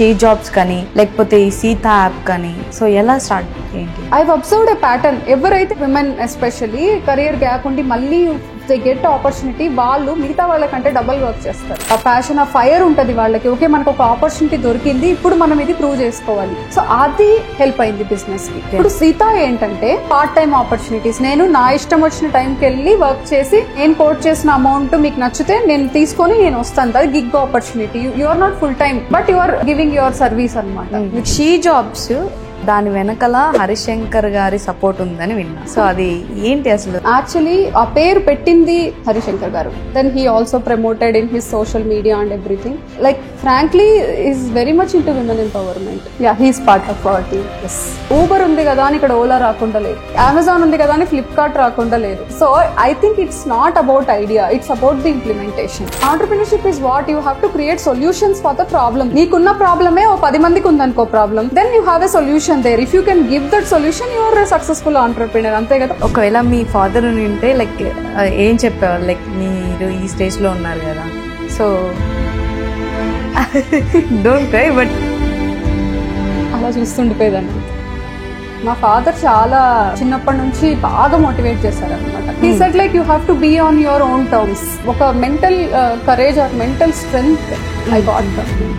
She jobs కానీ లేకపోతే ఈ సీతా యాప్ కానీ సో ఎలా స్టార్ట్ ఏంటి? I observed a pattern. ఎవరైతే విమెన్ ఎస్పెషల్లీ కెరియర్ గ్యాప్ ఉండి మళ్ళీ దే గెట్ ఆపర్చునిటీ, వాళ్ళు మిగతా వాళ్ళకంటే డబుల్ వర్క్ చేస్తారు. ఆ ప్యాషన్, ఆ ఫైర్ ఉంటుంది వాళ్ళకి. ఓకే, మనకు ఒక ఆపర్చునిటీ దొరికింది, ఇప్పుడు మనం ఇది ప్రూవ్ చేసుకోవాలి. సో అది హెల్ప్ అయింది బిజినెస్ కి. ఇప్పుడు సీతా ఏంటంటే పార్ట్ టైం ఆపర్చునిటీస్. నేను నా ఇష్టం వచ్చిన టైంకి వెళ్ళి వర్క్ చేసి నేను కోట్ చేసిన అమౌంట్ మీకు నచ్చితే నేను తీసుకొని నేను వస్తాను. అది gig opportunity. You are not full time but you are giving your service అనమాట. షీ జాబ్స్ దాని వెనకాల హరిశంకర్ గారి సపోర్ట్ ఉందని విన్నా. సో అది ఏంటి అసలు? యాక్చువల్లీ ఆ పేరు పెట్టింది హరిశంకర్ గారు. Then he also promoted in his social media and everything. Like frankly is very much into women empowerment. Yeah, he's part of our team. Uber ఉంది కదా అని ఇక్కడ ఓలా రాకుండా లేదు, అమెజాన్ ఉంది కదా అని ఫ్లిప్కార్ట్ రాకుండా లేదు. So I think it's not about idea, it's about the implementation. Entrepreneurship is what you have to create solutions for the problem. నీకున్న ప్రాబ్లమే ఓ 10 మందికి ఉందనుకో problem, then you have a solution there. If you can give that solution, you are a successful entrepreneur. అంతే కదా. ఒకవేళ మీ father ఉంటే like ఏం చెప్పేవారు? లైక్ మీరు ఈ స్టేజ్ లో ఉన్నారు కదా, సో డోంట్ క్రై, బట్ అలా చూస్తుండిపోయేదాన్ని. మా ఫాదర్ చాలా చిన్నప్పటి నుంచి బాగా మోటివేట్ చేశారు అనమాట. He said like you have to be on your own terms. ఒక mental courage or mental strength I got from him.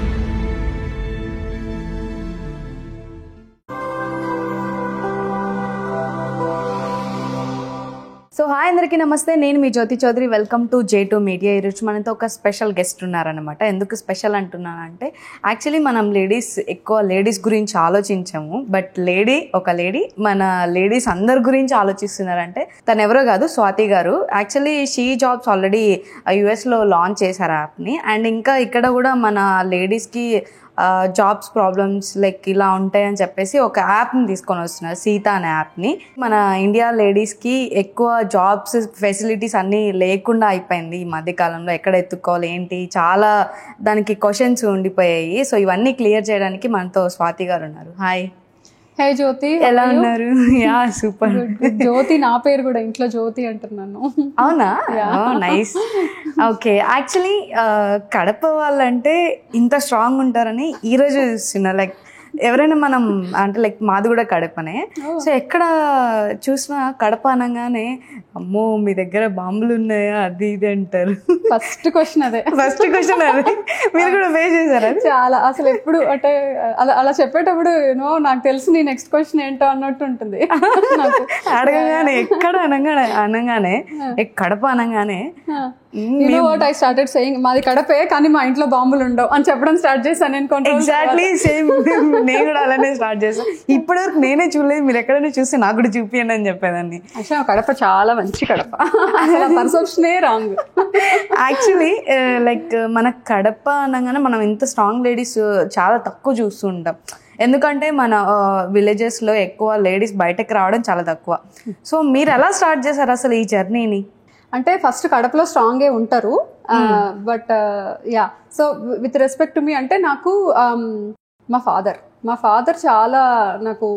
So hi అందరికీ నమస్తే, నేను మీ Jyothi Chowdary. Welcome to J2 media. ఈరోజు మనతో ఒక స్పెషల్ గెస్ట్ ఉన్నారనమాట. ఎందుకు స్పెషల్ అంటున్నానంటే యాక్చువల్లీ మనం ఎక్కువ లేడీస్ గురించి ఆలోచించాము, బట్ ఒక లేడీ మన లేడీస్ అందరి గురించి ఆలోచిస్తున్నారంటే తను ఎవరో కాదు, స్వాతి గారు. యాక్చువల్లీ షీ జాబ్స్ ఆల్రెడీ యుఎస్లో లాంచ్ చేశారు యాప్ని. అండ్ ఇంకా ఇక్కడ కూడా మన లేడీస్కి జాబ్స్ ప్రాబ్లమ్స్ లైక్ ఇలా ఉంటాయని చెప్పేసి ఒక యాప్ని తీసుకొని వస్తున్నారు, సీతా అనే యాప్ని. మన ఇండియా లేడీస్కి ఎక్కువ జాబ్స్ ఫెసిలిటీస్ అన్నీ లేకుండా అయిపోయింది ఈ మధ్యకాలంలో. ఎక్కడ ఎత్తుక్కోవాలి ఏంటి, చాలా దానికి క్వశ్చన్స్ ఉండిపోయాయి. సో ఇవన్నీ క్లియర్ చేయడానికి మనతో స్వాతి గారు ఉన్నారు. హాయ్. హే జ్యోతి, ఎలా ఉన్నారు? Yeah super. జ్యోతి నా పేరు కూడా, ఇంట్లో జ్యోతి అంటున్నాను. అవునా? నైస్. ఓకే, యాక్చువల్లీ కడప వాళ్ళంటే ఇంత స్ట్రాంగ్ ఉంటారని ఈరోజు చూస్తున్నా. లైక్ ఎవరైనా మనం అంటే లైక్ మాది కూడా కడపనే. సో ఎక్కడ చూసినా కడప అనగానే అమ్మో మీ దగ్గర బాంబులు ఉన్నాయా అది ఇది అంటారు. ఫస్ట్ క్వశ్చన్ అదే. మీరు కూడా పే చేశారా? చాలా. అసలు ఎప్పుడు అంటే అలా చెప్పేటప్పుడు నాకు తెలుసు నీ నెక్స్ట్ క్వశ్చన్ ఏంటో అన్నట్టు ఉంటుంది అడగగానే. ఎక్కడ అనగానే కడప అనగానే ఐ స్టార్టెడ్ సేయింగ్ మాది కడపే కానీ మా ఇంట్లో బాంబులు ఉండవు అని చెప్పడం స్టార్ట్ చేశాను. ఎగ్జాక్ట్లీ సేమ్, నేను కూడా అలానే స్టార్ట్ చేశాను. ఇప్పటివరకు నేనే చూడలేదు, మీరు ఎక్కడైనా చూస్తే నాకు కూడా చూపియండి అని చెప్పేదాన్ని. యాక్చువల్లీ కడప చాలా మంచి కడప, పర్సెప్షనే రాంగ్. యాక్చువల్లీ లైక్ మన కడప అనగానే మనం ఇంత స్ట్రాంగ్ లేడీస్ చాలా తక్కువ చూస్తూ ఉంటాం. ఎందుకంటే మన విలేజెస్లో ఎక్కువ లేడీస్ బయటకు రావడం చాలా తక్కువ. సో మీరు ఎలా స్టార్ట్ చేశారు అసలు ఈ జర్నీని? అంటే ఫస్ట్ కడపలో స్ట్రాంగే ఉంటారు, but yeah. So with respect to me అంటే నాకు మా ఫాదర్ చాలా నాకు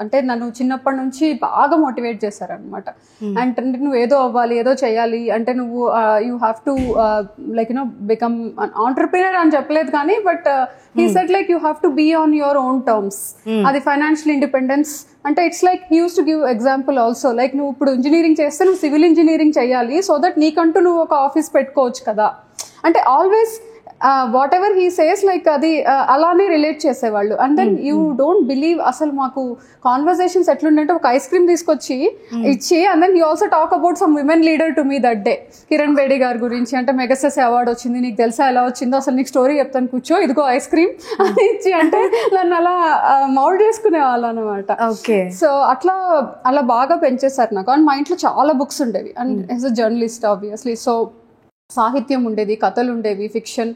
అంటే నన్ను చిన్నప్పటి నుంచి బాగా మోటివేట్ చేశారనమాట. అంటే నువ్వు ఏదో అవ్వాలి, ఏదో చేయాలి, అంటే నువ్వు you have to like become an entrepreneur అని చెప్పలేదు కానీ, but he said like you have to be on your own terms. అది ఫైనాన్షియల్ ఇండిపెండెన్స్ అంటే it's like he uses to give example also. Like నువ్వు ఇప్పుడు ఇంజనీరింగ్ చేస్తే నువ్వు civil engineering చేయాలి, సో దట్ నీకంటూ నువ్వు ఒక ఆఫీస్ పెట్టుకోవచ్చు కదా. అంటే always whatever he says like అది అలానే రిలేట్ చేసేవాళ్ళు. And then you don't believe అసలు మాకు కాన్వర్సేషన్స్ ఎట్లుండంటే ఒక ఐస్ క్రీమ్ తీసుకొచ్చి ఇచ్చి, and then he also talk about some women leader to me that day. Kiran Bedi గారి గురించి, అంటే మెగాసెస్ అవార్డు వచ్చింది, నీకు తెలుసా ఎలా వచ్చిందో, అసలు నీకు స్టోరీ చెప్తాను కూర్చో, ఇదిగో ఐస్ క్రీమ్ అని ఇచ్చి, అంటే నన్ను అలా మౌల్డ్ చేసుకునే వాళ్ళు అనమాట. సో అలా బాగా పెంచేశారు నాకు. అండ్ మా ఇంట్లో చాలా బుక్స్ ఉండేవి, and as a journalist obviously. So సాహిత్యం ఉండేది, కథలు ఉండేవి, ఫిక్షన్,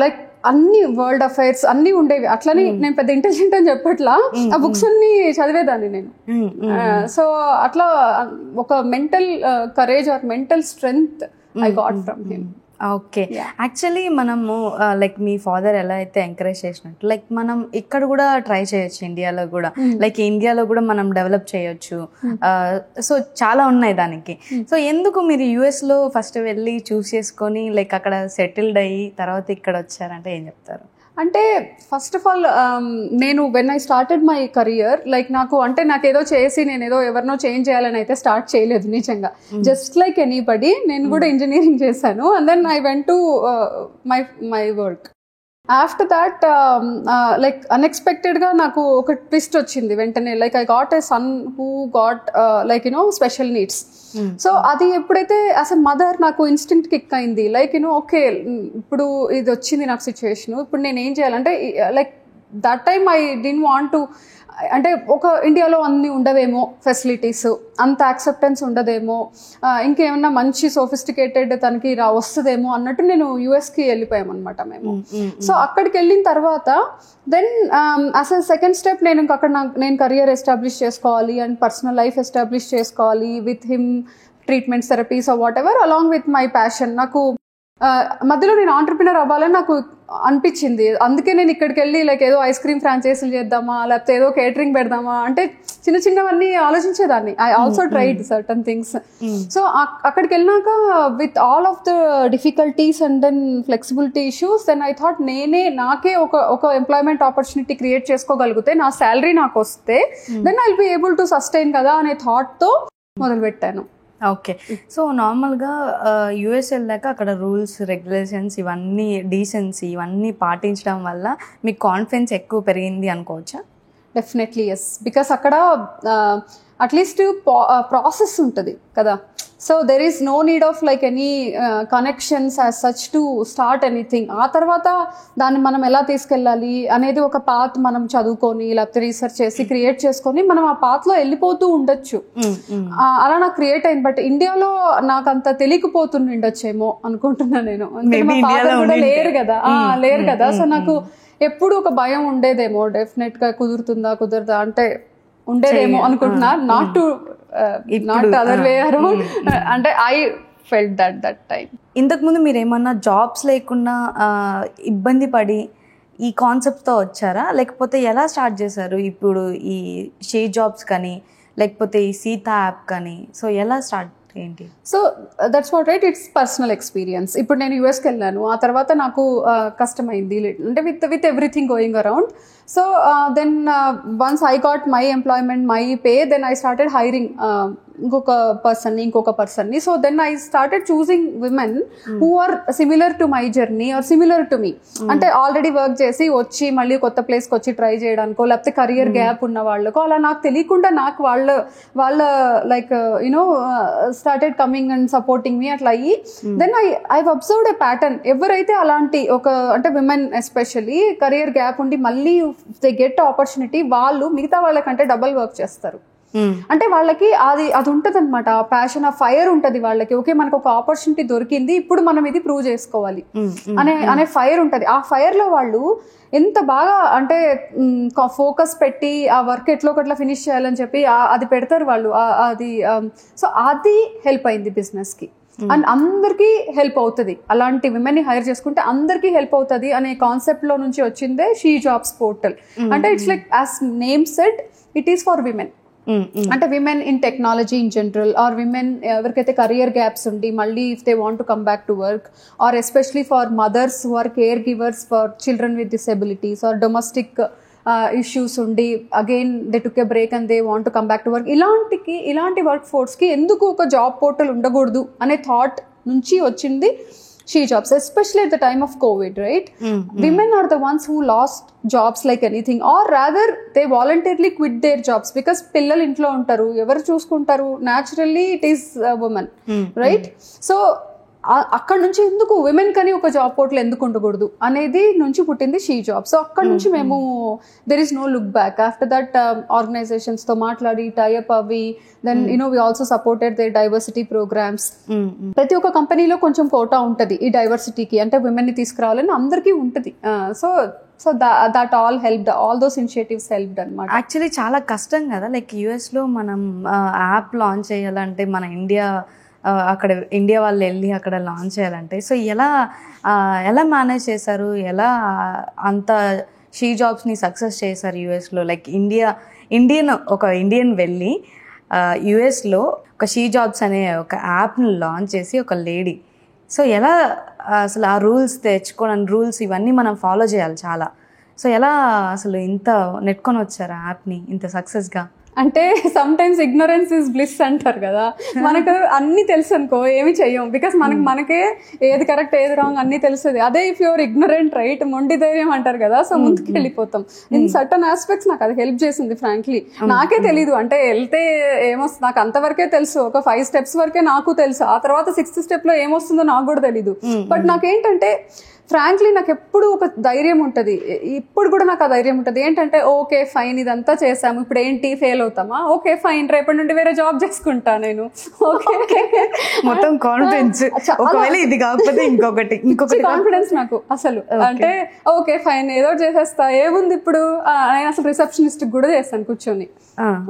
లైక్ అన్ని వరల్డ్ అఫైర్స్ అన్ని ఉండేవి. అట్లని నేను పెద్ద ఇంటెలిజెంట్ అని చెప్పట్లా, ఆ బుక్స్ అన్ని చదివేదాన్ని నేను. సో అట్లా ఒక mental courage or mental strength I got from him. Okay, actually మనము లైక్ మీ ఫాదర్ ఎలా అయితే ఎంకరేజ్ చేసినట్టు లైక్ మనం ఇక్కడ కూడా ట్రై చేయొచ్చు, ఇండియాలో కూడా. లైక్ ఇండియాలో కూడా మనం డెవలప్ చేయొచ్చు. సో చాలా ఉన్నాయి దానికి. సో ఎందుకు మీరు యుఎస్లో ఫస్ట్ వెళ్ళి చూస్ చేసుకొని లైక్ అక్కడ సెటిల్డ్ అయ్యి తర్వాత ఇక్కడ వచ్చారంటే ఏం చెప్తారు? అంటే ఫస్ట్ ఆఫ్ ఆల్ నేను when I started my career like నాకు ఏదో చేసి నేను ఏదో ఎవరినో చేంజ్ చేయాలని అయితే స్టార్ట్ చేయలేదు నిజంగా. జస్ట్ లైక్ ఎనీబడి నేను కూడా ఇంజనీరింగ్ చేశాను and then I went to my work. After that like అన్ఎక్స్పెక్టెడ్గా నాకు ఒక ట్విస్ట్ వచ్చింది వెంటనే. Like I got a son who got like special needs. So అది ఎప్పుడైతే యాజ్ ఎ మదర్ నాకు ఇన్స్టింక్ట్ కిక్ అయింది. లైక్ ఓకే ఇప్పుడు ఇది వచ్చింది నాకు సిచ్యువేషన్, ఇప్పుడు నేను ఏం చేయాలంటే like that time I didn't want to, అంటే ఒక ఇండియాలో అన్ని ఉండవేమో ఫెసిలిటీస్, అంత యాక్సెప్టెన్స్ ఉండదేమో, ఇంకేమన్నా మంచి సోఫిస్టికేటెడ్ తనకి వస్తుందేమో అన్నట్టు నేను యూఎస్కి వెళ్ళిపోయామన్నమాట మేము. సో అక్కడికి వెళ్ళిన తర్వాత then as a second step నేను ఇంకా అక్కడ నేను కెరియర్ ఎస్టాబ్లిష్ చేసుకోవాలి అండ్ పర్సనల్ లైఫ్ ఎస్టాబ్లిష్ చేసుకోవాలి with him, treatments, therapies or whatever along with my passion. నాకు మధ్యలో నేను ఆంటర్ప్రినర్ అవ్వాలని నాకు అనిపించింది. అందుకే నేను ఇక్కడికి వెళ్ళి లైక్ ఏదో ఐస్ క్రీమ్ ఫ్రాంచైజీలు చేద్దామా లేకపోతే ఏదో కేటరింగ్ పెడదామా అంటే చిన్న చిన్నవన్నీ ఆలోచించేదాన్ని. I also tried certain things. So అక్కడికి వెళ్ళినాక with all of the difficulties and then flexibility issues then I thought నాకే ఒక ఎంప్లాయ్మెంట్ ఆపర్చునిటీ క్రియేట్ చేసుకోగలిగితే, నా శాలరీ నాకు వస్తే then I will be able to sustain కదా అనే థాట్తో మొదలుపెట్టాను. ఓకే. సో నార్మల్గా యూఎస్ వెళ్ళాక అక్కడ రూల్స్, రెగ్యులేషన్స్, ఇవన్నీ డీసెన్సీ ఇవన్నీ పాటించడం వల్ల మీకు కాన్ఫిడెన్స్ ఎక్కువ పెరిగింది అనుకోవచ్చా? Definitely yes. బికాస్ అక్కడ అట్లీస్ట్ ప్రాసెస్ ఉంటుంది కదా. So there is no need of like any connections as such to start anything. ఆ తర్వాత దాన్ని మనం ఎలా తీసుకెళ్ళాలి అనేది ఒక పాత్ మనం చదువుకొని లేకపోతే రీసెర్చ్ చేసి క్రియేట్ చేసుకొని మనం ఆ పాత్లో వెళ్ళిపోతూ ఉండొచ్చు. అలా నాకు క్రియేట్ అయింది. బట్ ఇండియాలో నాకు అంత తెలియకపోతుండొచ్చేమో అనుకుంటున్నాను నేను. మా ఫాదర్ కూడా లేరు కదా. సో నాకు ఎప్పుడు ఒక భయం ఉండేదేమో, డెఫినెట్ గా కుదరదా అంటే ఉండేదేమో అనుకుంటున్నా. Not other way around. అంటే ఐ ఫెల్ట్ దట్ టైం. ఇంతకుముందు మీరు ఏమన్నా జాబ్స్ లేకుండా ఇబ్బంది పడి ఈ కాన్సెప్ట్తో వచ్చారా, లేకపోతే ఎలా స్టార్ట్ చేశారు ఇప్పుడు ఈ షీ జాబ్స్ కానీ లేకపోతే ఈ సీతా యాప్ కానీ? సో ఎలా స్టార్ట్ ఏంటి? So that's what right, it's personal experience. ఇప్పుడు నేను యూఎస్కి వెళ్ళాను, ఆ తర్వాత నాకు కష్టమైంది అంటే with everything going around. So then once I got my employment, my pay, then I started hiring ఇంకొక పర్సన్ని. So then I started choosing women who are similar to my journey or similar to me. అంటే already work చేసి వచ్చి మళ్ళీ కొత్త ప్లేస్కి వచ్చి try చేయడానికో లేకపోతే కెరియర్ గ్యాప్ ఉన్న వాళ్ళకో, అలా నాకు తెలియకుండా నాకు వాళ్ళ like started coming and supporting me అట్లా అయ్యి then I observed a pattern. ఎవరైతే అలాంటి అంటే విమెన్ ఎస్పెషల్లీ కెరియర్ గ్యాప్ ఉండి మళ్ళీ దే గెట్ ఆపర్చునిటీ, వాళ్ళు మిగతా వాళ్ళకంటే డబల్ వర్క్ చేస్తారు. అంటే వాళ్ళకి అది ఉంటుంది అనమాట, ఆ ప్యాషన్, ఆ ఫైర్ ఉంటుంది వాళ్ళకి. ఓకే మనకు ఒక ఆపర్చునిటీ దొరికింది, ఇప్పుడు మనం ఇది ప్రూవ్ చేసుకోవాలి అనే ఫైర్ ఉంటుంది. ఆ ఫైర్ లో వాళ్ళు ఎంత బాగా అంటే ఫోకస్ పెట్టి ఆ వర్క్ ఎట్లా ఫినిష్ చేయాలని చెప్పి అది పెడతారు వాళ్ళు. అది సో అది హెల్ప్ అయింది బిజినెస్ కి అండ్ అందరికీ హెల్ప్ అవుతుంది. అలాంటి విమెన్ ని హైర్ చేసుకుంటే అందరికీ హెల్ప్ అవుతుంది అనే కాన్సెప్ట్ లో నుంచి వచ్చిందే షీ జాబ్స్ పోర్టల్. అంటే it's like as name said, it is for women. అంటే women in technology in general or women ఎవరికైతే కెరియర్ గ్యాప్స్ ఉండి మళ్ళీ if they want to come back to work, or especially for mothers who are care givers for children with disabilities or domestic issues ఉండి again they took a break and they want to come back to work. ఇలాంటి work ఫోర్స్కి ఎందుకు ఒక job portal ఉండకూడదు అనే thought నుంచి వచ్చింది she jobs, especially at the time of COVID, right? Women are the ones who lost jobs like anything, or rather they voluntarily quit their jobs because పిల్లలు ఇంట్లో ఉంటారు, ఎవరు చూసుకుంటారు? naturally it is a woman, right? So అక్కడ నుంచి ఎందుకు women కని ఒక జాబ్ పోర్టల్ ఎందుకు ఉండకూడదు అనేది నుంచి పుట్టింది షీ జాబ్. సో అక్కడ నుంచి మేము there is no look back. After that ఆర్గనైజేషన్స్ తో మాట్లాడి టైఅప్ అవి, then we also supported they diversity programs. ప్రతి ఒక్క కంపెనీలో కొంచెం కోటా ఉంటుంది ఈ డైవర్సిటీకి, అంటే విమెన్ ని తీసుకురావాలని అందరికీ ఉంటుంది. So that all helped, all those initiatives helped అనమాట. యాక్చువల్లీ చాలా కష్టం కదా, లైక్ యూఎస్లో మనం యాప్ లాంచ్ చేయాలంటే మన అక్కడ ఇండియా వాళ్ళు వెళ్ళి అక్కడ లాంచ్ చేయాలంటే, సో ఎలా మేనేజ్ చేశారు? ఎలా అంత షీ జాబ్స్ని సక్సెస్ చేశారు యూఎస్లో? లైక్ ఒక ఇండియన్ వెళ్ళి యూఎస్లో ఒక షీ జాబ్స్ అనే ఒక యాప్ని లాంచ్ చేసి ఒక లేడీ సో ఎలా అసలు ఆ రూల్స్ తెచ్చుకోవడానికి రూల్స్ ఇవన్నీ మనం ఫాలో చేయాలి చాలా. సో ఎలా అసలు ఇంత నెట్టుకొని వచ్చారు ఆ యాప్ని ఇంత సక్సెస్గా? అంటే some times ignorance is bliss అంటారు కదా. మనకు అన్ని తెలుసు అనుకో ఏమి చెయ్యం, బికాస్ మనకే ఏది కరెక్ట్ ఏది రాంగ్ అన్ని తెలుస్తుంది. అదే ఇఫ్ యువర్ ఇగ్నోరెంట్ రైట్, మొండి ధైర్యం అంటారు కదా, సో ముందుకు వెళ్ళిపోతాం. ఇన్ సర్టన్ ఆస్పెక్ట్స్ నాకు అది హెల్ప్ చేసింది ఫ్రాంక్లీ. నాకే తెలీదు, అంటే వెళ్తే ఏమొస్తుంది నాకు అంతవరకే తెలుసు, ఒక 5 steps వరకే నాకు తెలుసు. ఆ తర్వాత 6th step లో ఏమొస్తుందో నాకు కూడా తెలీదు. బట్ నాకేంటంటే ఫ్రాంక్లీ నాకు ఎప్పుడు ఒక ధైర్యం ఉంటుంది, ఇప్పుడు కూడా నాకు ఆ ధైర్యం ఉంటుంది. ఏంటంటే ఓకే ఫైన్ ఇదంతా చేసాము, ఇప్పుడు ఏంటి ఫెయిల్ అవుతామా, ఓకే ఫైన్ రేపటి నుండి వేరే జాబ్ చేసుకుంటా నేను. ఓకే మొత్తం కాన్ఫిడెన్స్, ఒకవేళ ఇది కాకపోతే ఇంకొకటి కాన్ఫిడెన్స్ నాకు అసలు. అంటే ఓకే ఫైన్ ఏదో చేసేస్తా, ఏముంది ఇప్పుడు. నేను అసలు రిసెప్షనిస్ట్ కూడా చేస్తాను కూర్చొని.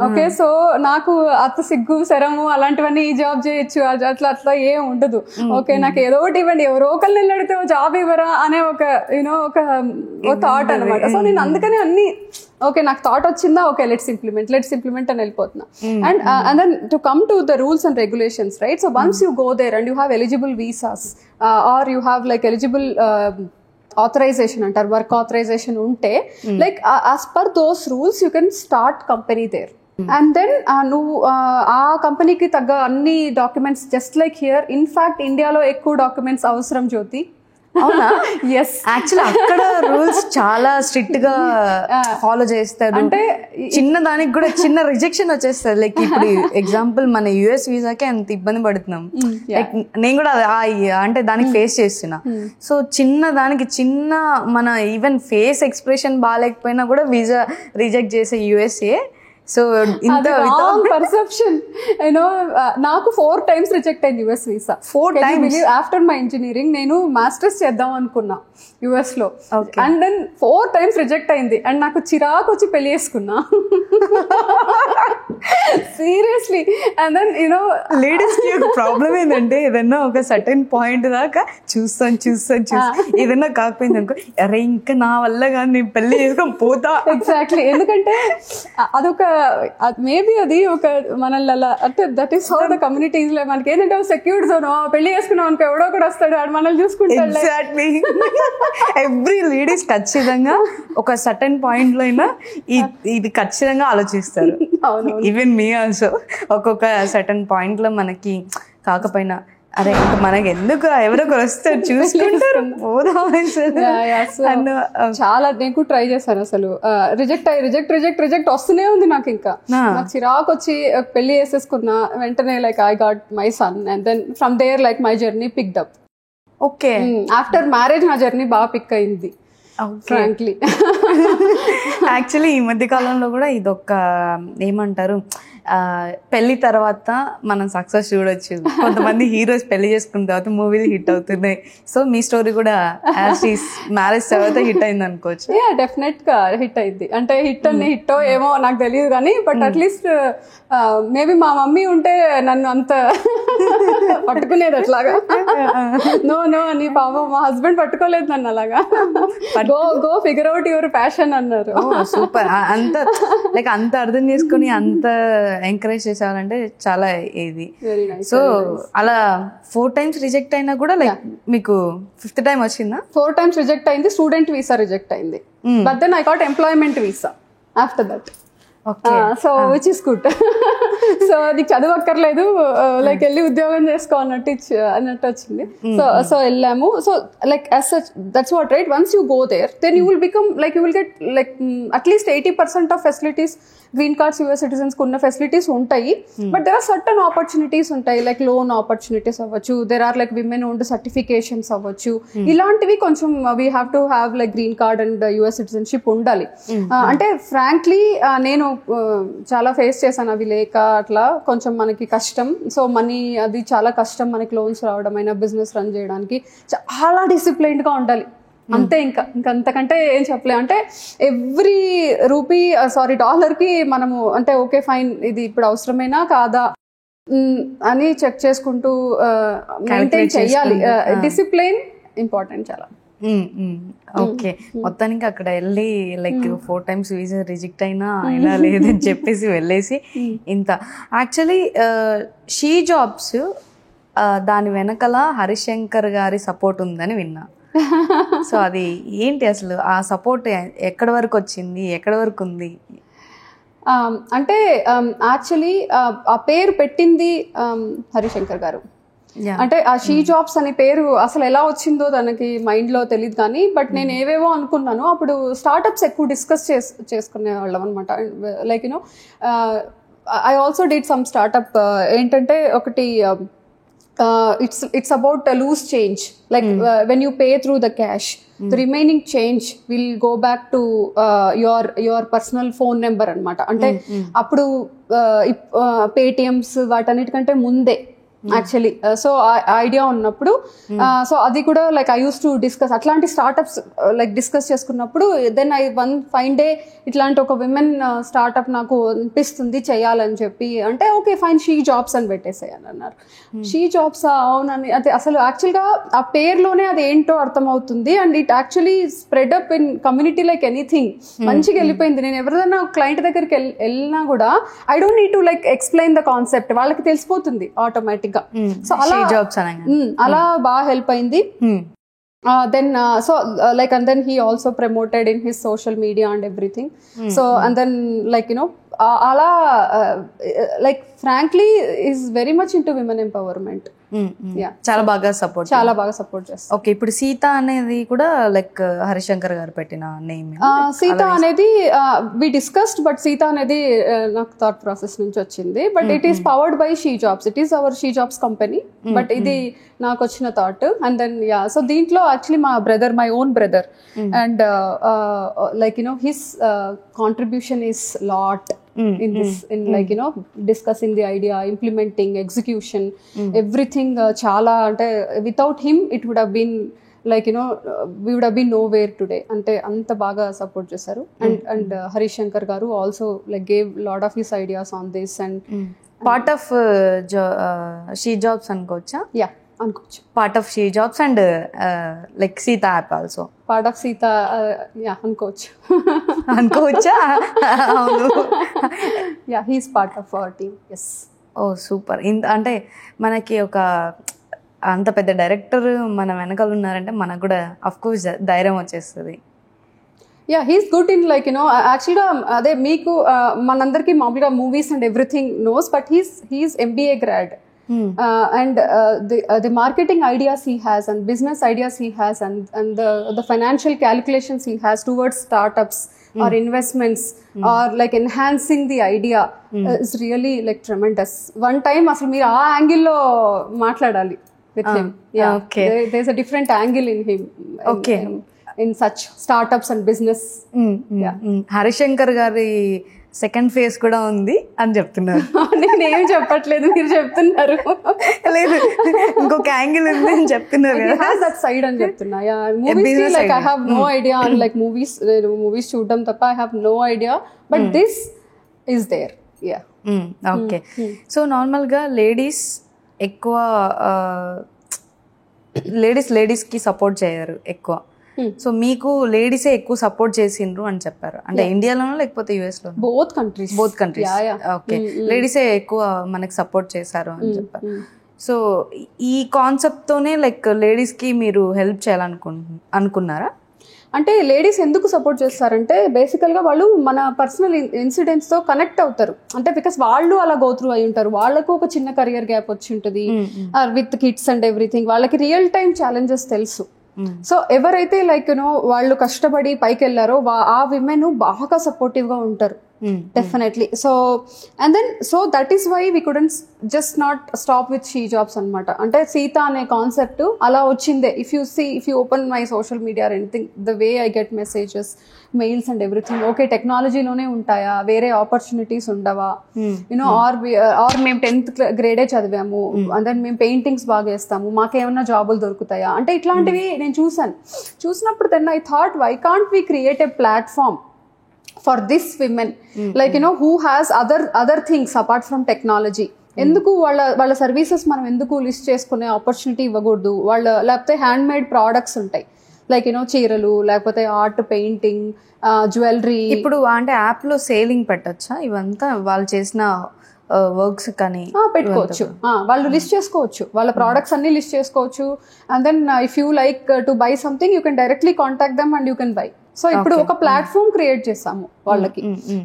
ఓకే సో నాకు అత్త సిగ్గు శరము అలాంటివన్నీ ఈ జాబ్ చేయొచ్చు అట్లా ఏం ఉండదు. ఓకే నాకు ఏదో ఒకటి ఇవ్వండి, ఎవరో ఒకళ్ళు అడిగితే జాబ్ ఇవ్వరా అనే ఒక యూనో ఒక థాట్ అనమాట. సో నేను అందుకని అన్ని ఓకే నాకు థాట్ వచ్చిందా, ఓకే లెట్స్ ఇంప్లిమెంట్ అని వెళ్ళిపోతున్నా. And then to come to the rules and regulations right. So once you go there and you have eligible visas or you have like eligible authorization అంటారు, work authorization ఉంటే like as per those rules you can start company there. And then నువ్వు ఆ కంపెనీకి తగ్గ అన్ని documents just like here. In fact ఇండియాలో ఎక్కువ documents అవసరం జ్యోతి. అవునా? ఎస్, యాక్చువల్లీ అక్కడ రూల్స్ చాలా స్ట్రిక్ట్ గా ఫాలో చేస్తారు. అంటే చిన్న దానికి కూడా చిన్న రిజెక్షన్ వచ్చేస్తుంది. లైక్ ఇప్పుడు ఎగ్జాంపుల్ మన యుఎస్ వీసాకే అంత ఇబ్బంది పడుతున్నాం. లైక్ నేను కూడా అంటే దానికి ఫేస్ చేస్తున్నా. సో చిన్న దానికి చిన్న మన ఈవెన్ ఫేస్ ఎక్స్ప్రెషన్ బాగాలేకపోయినా కూడా వీసా రిజెక్ట్ చేసే యుఎస్ఏ. సో ఇంత పర్సెప్షన్ యూనో నాకు 4 times రిజెక్ట్ అయింది US visa. 4 times after my engineering. నేను మాస్టర్స్ చేద్దాం అనుకున్నా యుఎస్ లో, అండ్ దెన్ 4 times రిజెక్ట్ అయింది. అండ్ నాకు చిరాకు వచ్చి పెళ్లి చేసుకున్నా seriously. And then you know ladies కి ఒక ప్రాబ్లం ఏంటంటే ఏదన్నా ఒక సర్టెన్ పాయింట్ దాకా చూస్తాను ఏదన్నా కాకపోయింది అనుకో, అరే ఇంకా నా వల్ల కానీ నేను పెళ్లి చేసుకొని పోతా. ఎగ్జాక్ట్లీ, ఎందుకంటే అదొక మేబీ అది ఒక మనల్ని అలా అంటే that is how the communities లో మనకి ఏంటంటే సెక్యూర్డ్ జోన్. పెళ్లి చేసుకున్నాం అనుకో ఎవడో కూడా వస్తాడు ఆడు మనల్ని చూసుకుంటాడు. ఎగ్జాక్ట్లీ, ఎవ్రీ లేడీస్ ఖచ్చితంగా ఒక సర్టెన్ పాయింట్ లో అయినా ఇది ఖచ్చితంగా ఆలోచిస్తారు. ఈవెన్ మీ ఆల్సో ఒక్కొక్క సర్టెన్ పాయింట్ లో మనకి కాకపోయినా అరే ఇంకా మనకి ఎందుకు ఎవరొకరు వస్తారు చూసుకుంటారు చాలా. నేను ట్రై చేశాను అసలు, రిజెక్ట్ వస్తూనే ఉంది నాకు. ఇంకా నాకు చిరాకు వచ్చి పెళ్లి చేసేసుకున్నా వెంటనే like I got my son and then from there like my journey picked up. Okay, after marriage నా జర్నీ బాగా పిక్ అయింది ఫ్రాంక్లీ. యాక్చువల్లీ ఈ మధ్య కాలంలో కూడా ఇదొక ఏమంటారు, పెళ్లి తర్వాత మనం సక్సెస్ చూడొచ్చు. కొంతమంది హీరోస్ పెళ్లి చేసుకున్న తర్వాత మూవీలు హిట్ అవుతున్నాయి. సో మీ స్టోరీ కూడా మ్యారేజ్ తర్వాత హిట్ అయింది అనుకోవచ్చు. డెఫినెట్ గా హిట్ అయింది. అంటే హిట్టో ఏమో నాకు తెలియదు కానీ, బట్ అట్లీస్ట్ మేబీ మా మమ్మీ ఉంటే నన్ను అంత పట్టుకునేది అట్లాగా. నో అని పాపం మా హస్బెండ్ పట్టుకోలేదు నన్ను అలాగా. Go figure out your passion అన్నారు. సూపర్, అంత లైక్ అంత అర్థం చేసుకుని అంత ఎంకరేజ్ చేసాలంటే చాలా ఇది. సో అలా 4 times రిజెక్ట్ అయినా కూడా లైక్ మీకు 5th time వచ్చిందా? 4 times రిజెక్ట్ అయింది. స్టూడెంట్ వీసా రిజెక్ట్ అయింది. But then I got employment visa after that. So which is good. So నీకు చదువు అక్కర్లేదు, లైక్ వెళ్ళి ఉద్యోగం చేసుకో అన్నట్టు వచ్చింది. సో వెళ్ళాము. So like as such that's what right, once you go there then you will become like you will get like at least 80% of facilities. Green cards US citizens కు ఉన్న ఫెసిలిటీస్ ఉంటాయి, but there are certain opportunities ఉంటాయి, like loan opportunities అవ్వచ్చు, there are like women owned certifications అవ్వచ్చు. ఇలాంటివి కొంచెం we have to have like green card and US citizenship ఉండాలి. అంటే ఫ్రాంక్లీ నేను చాలా ఫేస్ చేశాను అవి లేక అట్లా కొంచెం మనకి కష్టం. సో మనీ అది చాలా కష్టం మనకి లోన్స్ రావడం అయినా బిజినెస్ రన్ చేయడానికి చాలా డిసిప్లైన్డ్ గా ఉండాలి. అంతే, ఇంకా అంతకంటే ఏం చెప్పలే. అంటే ఎవ్రీ రూపీ డాలర్కి మనము అంటే ఓకే ఫైన్ ఇది ఇప్పుడు అవసరమైనా కాదా అని చెక్ చేసుకుంటూ మెయింటైన్ చెయ్యాలి. డిసిప్లైన్ ఇంపార్టెంట్ చాలా. ఓకే, మొత్తానికి అక్కడ వెళ్ళి లైక్ 4 times వీసా రిజెక్ట్ అయినా లేదని చెప్పేసి వెళ్ళేసి ఇంత. యాక్చువల్లీ షీ జాబ్స్ దాని వెనకల హరిశంకర్ గారి సపోర్ట్ ఉందని విన్నా. సో అది ఏంటి అసలు, ఆ సపోర్ట్ ఎక్కడి వరకు వచ్చింది, ఎక్కడి వరకు ఉంది? అంటే యాక్చువల్లీ ఆ పేరు పెట్టింది హరిశంకర్ గారు. అంటే ఆ షీ జాబ్స్ అనే పేరు అసలు ఎలా వచ్చిందో తనకి మైండ్ లో తెలియదు కానీ, బట్ నేను ఏవేవో అనుకున్నాను. అప్పుడు స్టార్ట్అప్స్ ఎక్కువ డిస్కస్ చేసుకునే వాళ్ళం అనమాట. Like you know I also did some startup. ఏంటంటే ఒకటి it's about a loose change, like when you pay through the cash, the remaining change will go back to your personal phone number anamata. Ante appudu Paytms వాటన్నిటికంటే ముందే actually. So idea ఉన్నప్పుడు so అది కూడా like I use to discuss అట్లాంటి startups like discuss చేసుకున్నప్పుడు, then I one fine day ఇట్లాంటి ఒక women startup నాకు అనిపిస్తుంది చేయాలని చెప్పి, అంటే ఓకే ఫైన్ షీ జాబ్స్ అని పెట్టేసేయాలి అన్నారు. షీ జాబ్స్ అవునని, అదే అసలు యాక్చువల్గా ఆ పేరులోనే అది ఏంటో అర్థమవుతుంది. And it actually spread up in community like anything. మంచిగా వెళ్ళిపోయింది. నేను ఎవరిదైనా క్లయింట్ దగ్గరికి వెళ్ళినా కూడా I don't need to like explain the concept, వాళ్ళకి తెలిసిపోతుంది ఆటోమేటిక్. సో అలా బాగా హెల్ప్ అయింది. then so like and then he also promoted in his social media and everything. So and then like you know ala like frankly is very much into women empowerment. చాలా బాగా support చేస్తారు. Okay, ఇప్పుడు సీత అనేది కూడా like Harishankar గారు పెట్టిన name. Sita అనేది we discussed, but Sita అనేది నాకు థాట్ ప్రాసెస్ నుంచి వచ్చింది. But it is powered by she jobs, it is our she jobs company. But ఇది నాకు వచ్చిన థాట్. అండ్ దెన్ సో దీంట్లో actually my own brother and like you know his contribution is lot in this, in like you know discussing the idea, implementing, execution, everything. Chala ante without him it would have been like you know we would have been nowhere today. Ante anta baga support chesaru. And Harishankar garu also like gave lot of his ideas on this and part of she jobs ankocha. Yeah, అనుకోవచ్చు. Part of she jobs and like Seetha app also part of Seetha. Yeah అనుకోవచ్చా? అవును, yeah he's part of our team. Yes. Oh super. అంటే మనకి ఒక అంత పెద్ద director మన వెనకాల ఉన్నారంటే మనకు కూడా అఫ్ కోర్స్ ధైర్యం వచ్చేస్తుంది. Yeah he's good in like you know యాక్చువల్గా అదే మీకు మనందరికీ మామూలుగా movies and everything knows, but he's MBA grad. And the marketing ideas he has and business ideas he has and the financial calculations he has towards startups or investments or like enhancing the idea is really like tremendous. One time asalu meer aa angle lo maatladali with him. Yeah, okay. There's a different angle in him. Okay. In such startups and business. Yeah. Harishankar గారి second phase కూడా ఉంది అని చెప్తున్నారు. నేనేం చెప్పట్లేదు, మీరు చెప్తున్నారు. లేదు, ఇంకొక యాంగిల్ ఉంది అని చెప్తున్నారు కదా, దట్ సైడ్ అని చెప్తున్నా. Movies like I have no idea and like movies చూడడం తప్ప I have no idea, but this is there. Yeah. Okay. So నార్మల్గా లేడీస్ ఎక్కువ లేడీస్కి సపోర్ట్ చేయరు ఎక్కువ. సో మీకు లేడీసే ఎక్కువ సపోర్ట్ చేసిండ్రు అని చెప్పారు. అంటే ఇండియాలోనో లేకపోతే US లో? Both countries. ఓకే, లేడీసే ఎక్కువ మనకి సపోర్ట్ చేశారు అని చెప్పారు. సో ఈ కాన్సెప్ట్ తోనే లైక్ లేడీస్ కి మీరు హెల్ప్ చేయాలనుకున్నారా? అంటే లేడీస్ ఎందుకు సపోర్ట్ చేస్తారంటే బేసికల్గా వాళ్ళు మన పర్సనల్ ఇన్సిడెంట్స్తో కనెక్ట్ అవుతారు. అంటే బికాస్ వాళ్ళు అలా గో త్రూ అయి ఉంటారు, వాళ్ళకు ఒక చిన్న కెరియర్ గ్యాప్ వచ్చి ఉంటుంది విత్ కిడ్స్ అండ్ ఎవ్రీథింగ్, వాళ్ళకి రియల్ టైమ్ ఛాలెంజెస్ తెలుసు. సో ఎవరైతే లైక్ యూనో వాళ్ళు కష్టపడి పైకి వెళ్ళారో ఆ విమెన్ బాగా సపోర్టివ్గా ఉంటారు definitely. So and then so that is why we couldn't just not stop with she jobs అనమాట. అంటే సీత అనే కాన్సెప్ట్ అలా వచ్చిందే. If you open my social media or anything, the way I get messages, mails and everything, okay టెక్నాలజీలోనే ఉంటాయా, వేరే opportunities ఉండవా, you know are మేము 10th grade చదివాము అండ్ దెన్ మేము పెయింటింగ్స్ బాగా వేస్తాము, మాకేమన్నా జాబులు దొరుకుతాయా, అంటే ఇట్లాంటివి నేను చూసినప్పుడు then I thought why can't we create a platform for this women, like you know who has other things apart from technology. ఎందుకు వాళ్ళ సర్వీసెస్ మనం ఎందుకు లిస్ట్ చేసుకునే ఆపర్చునిటీ ఇవ్వకూడదు? లేకపోతే హ్యాండ్ మేడ్ ప్రోడక్ట్స్ ఉంటాయి, లైక్ యూనో చీరలు, లేకపోతే ఆర్ట్, పెయింటింగ్, జ్యువెలరీ. ఇప్పుడు అంటే యాప్లో సేలింగ్ పెట్టచ్చా ఇవంతా వాళ్ళు చేసిన వర్క్స్ కానీ పెట్టుకోవచ్చు. వాళ్ళు లిస్ట్ చేసుకోవచ్చు, వాళ్ళ ప్రోడక్ట్స్ అన్ని లిస్ట్ చేసుకోవచ్చు. And then if you like to buy something you can directly contact them and you can buy. So ఇప్పుడు ఒక ప్లాట్ఫామ్ క్రియేట్ చేసాము వాళ్ళకి.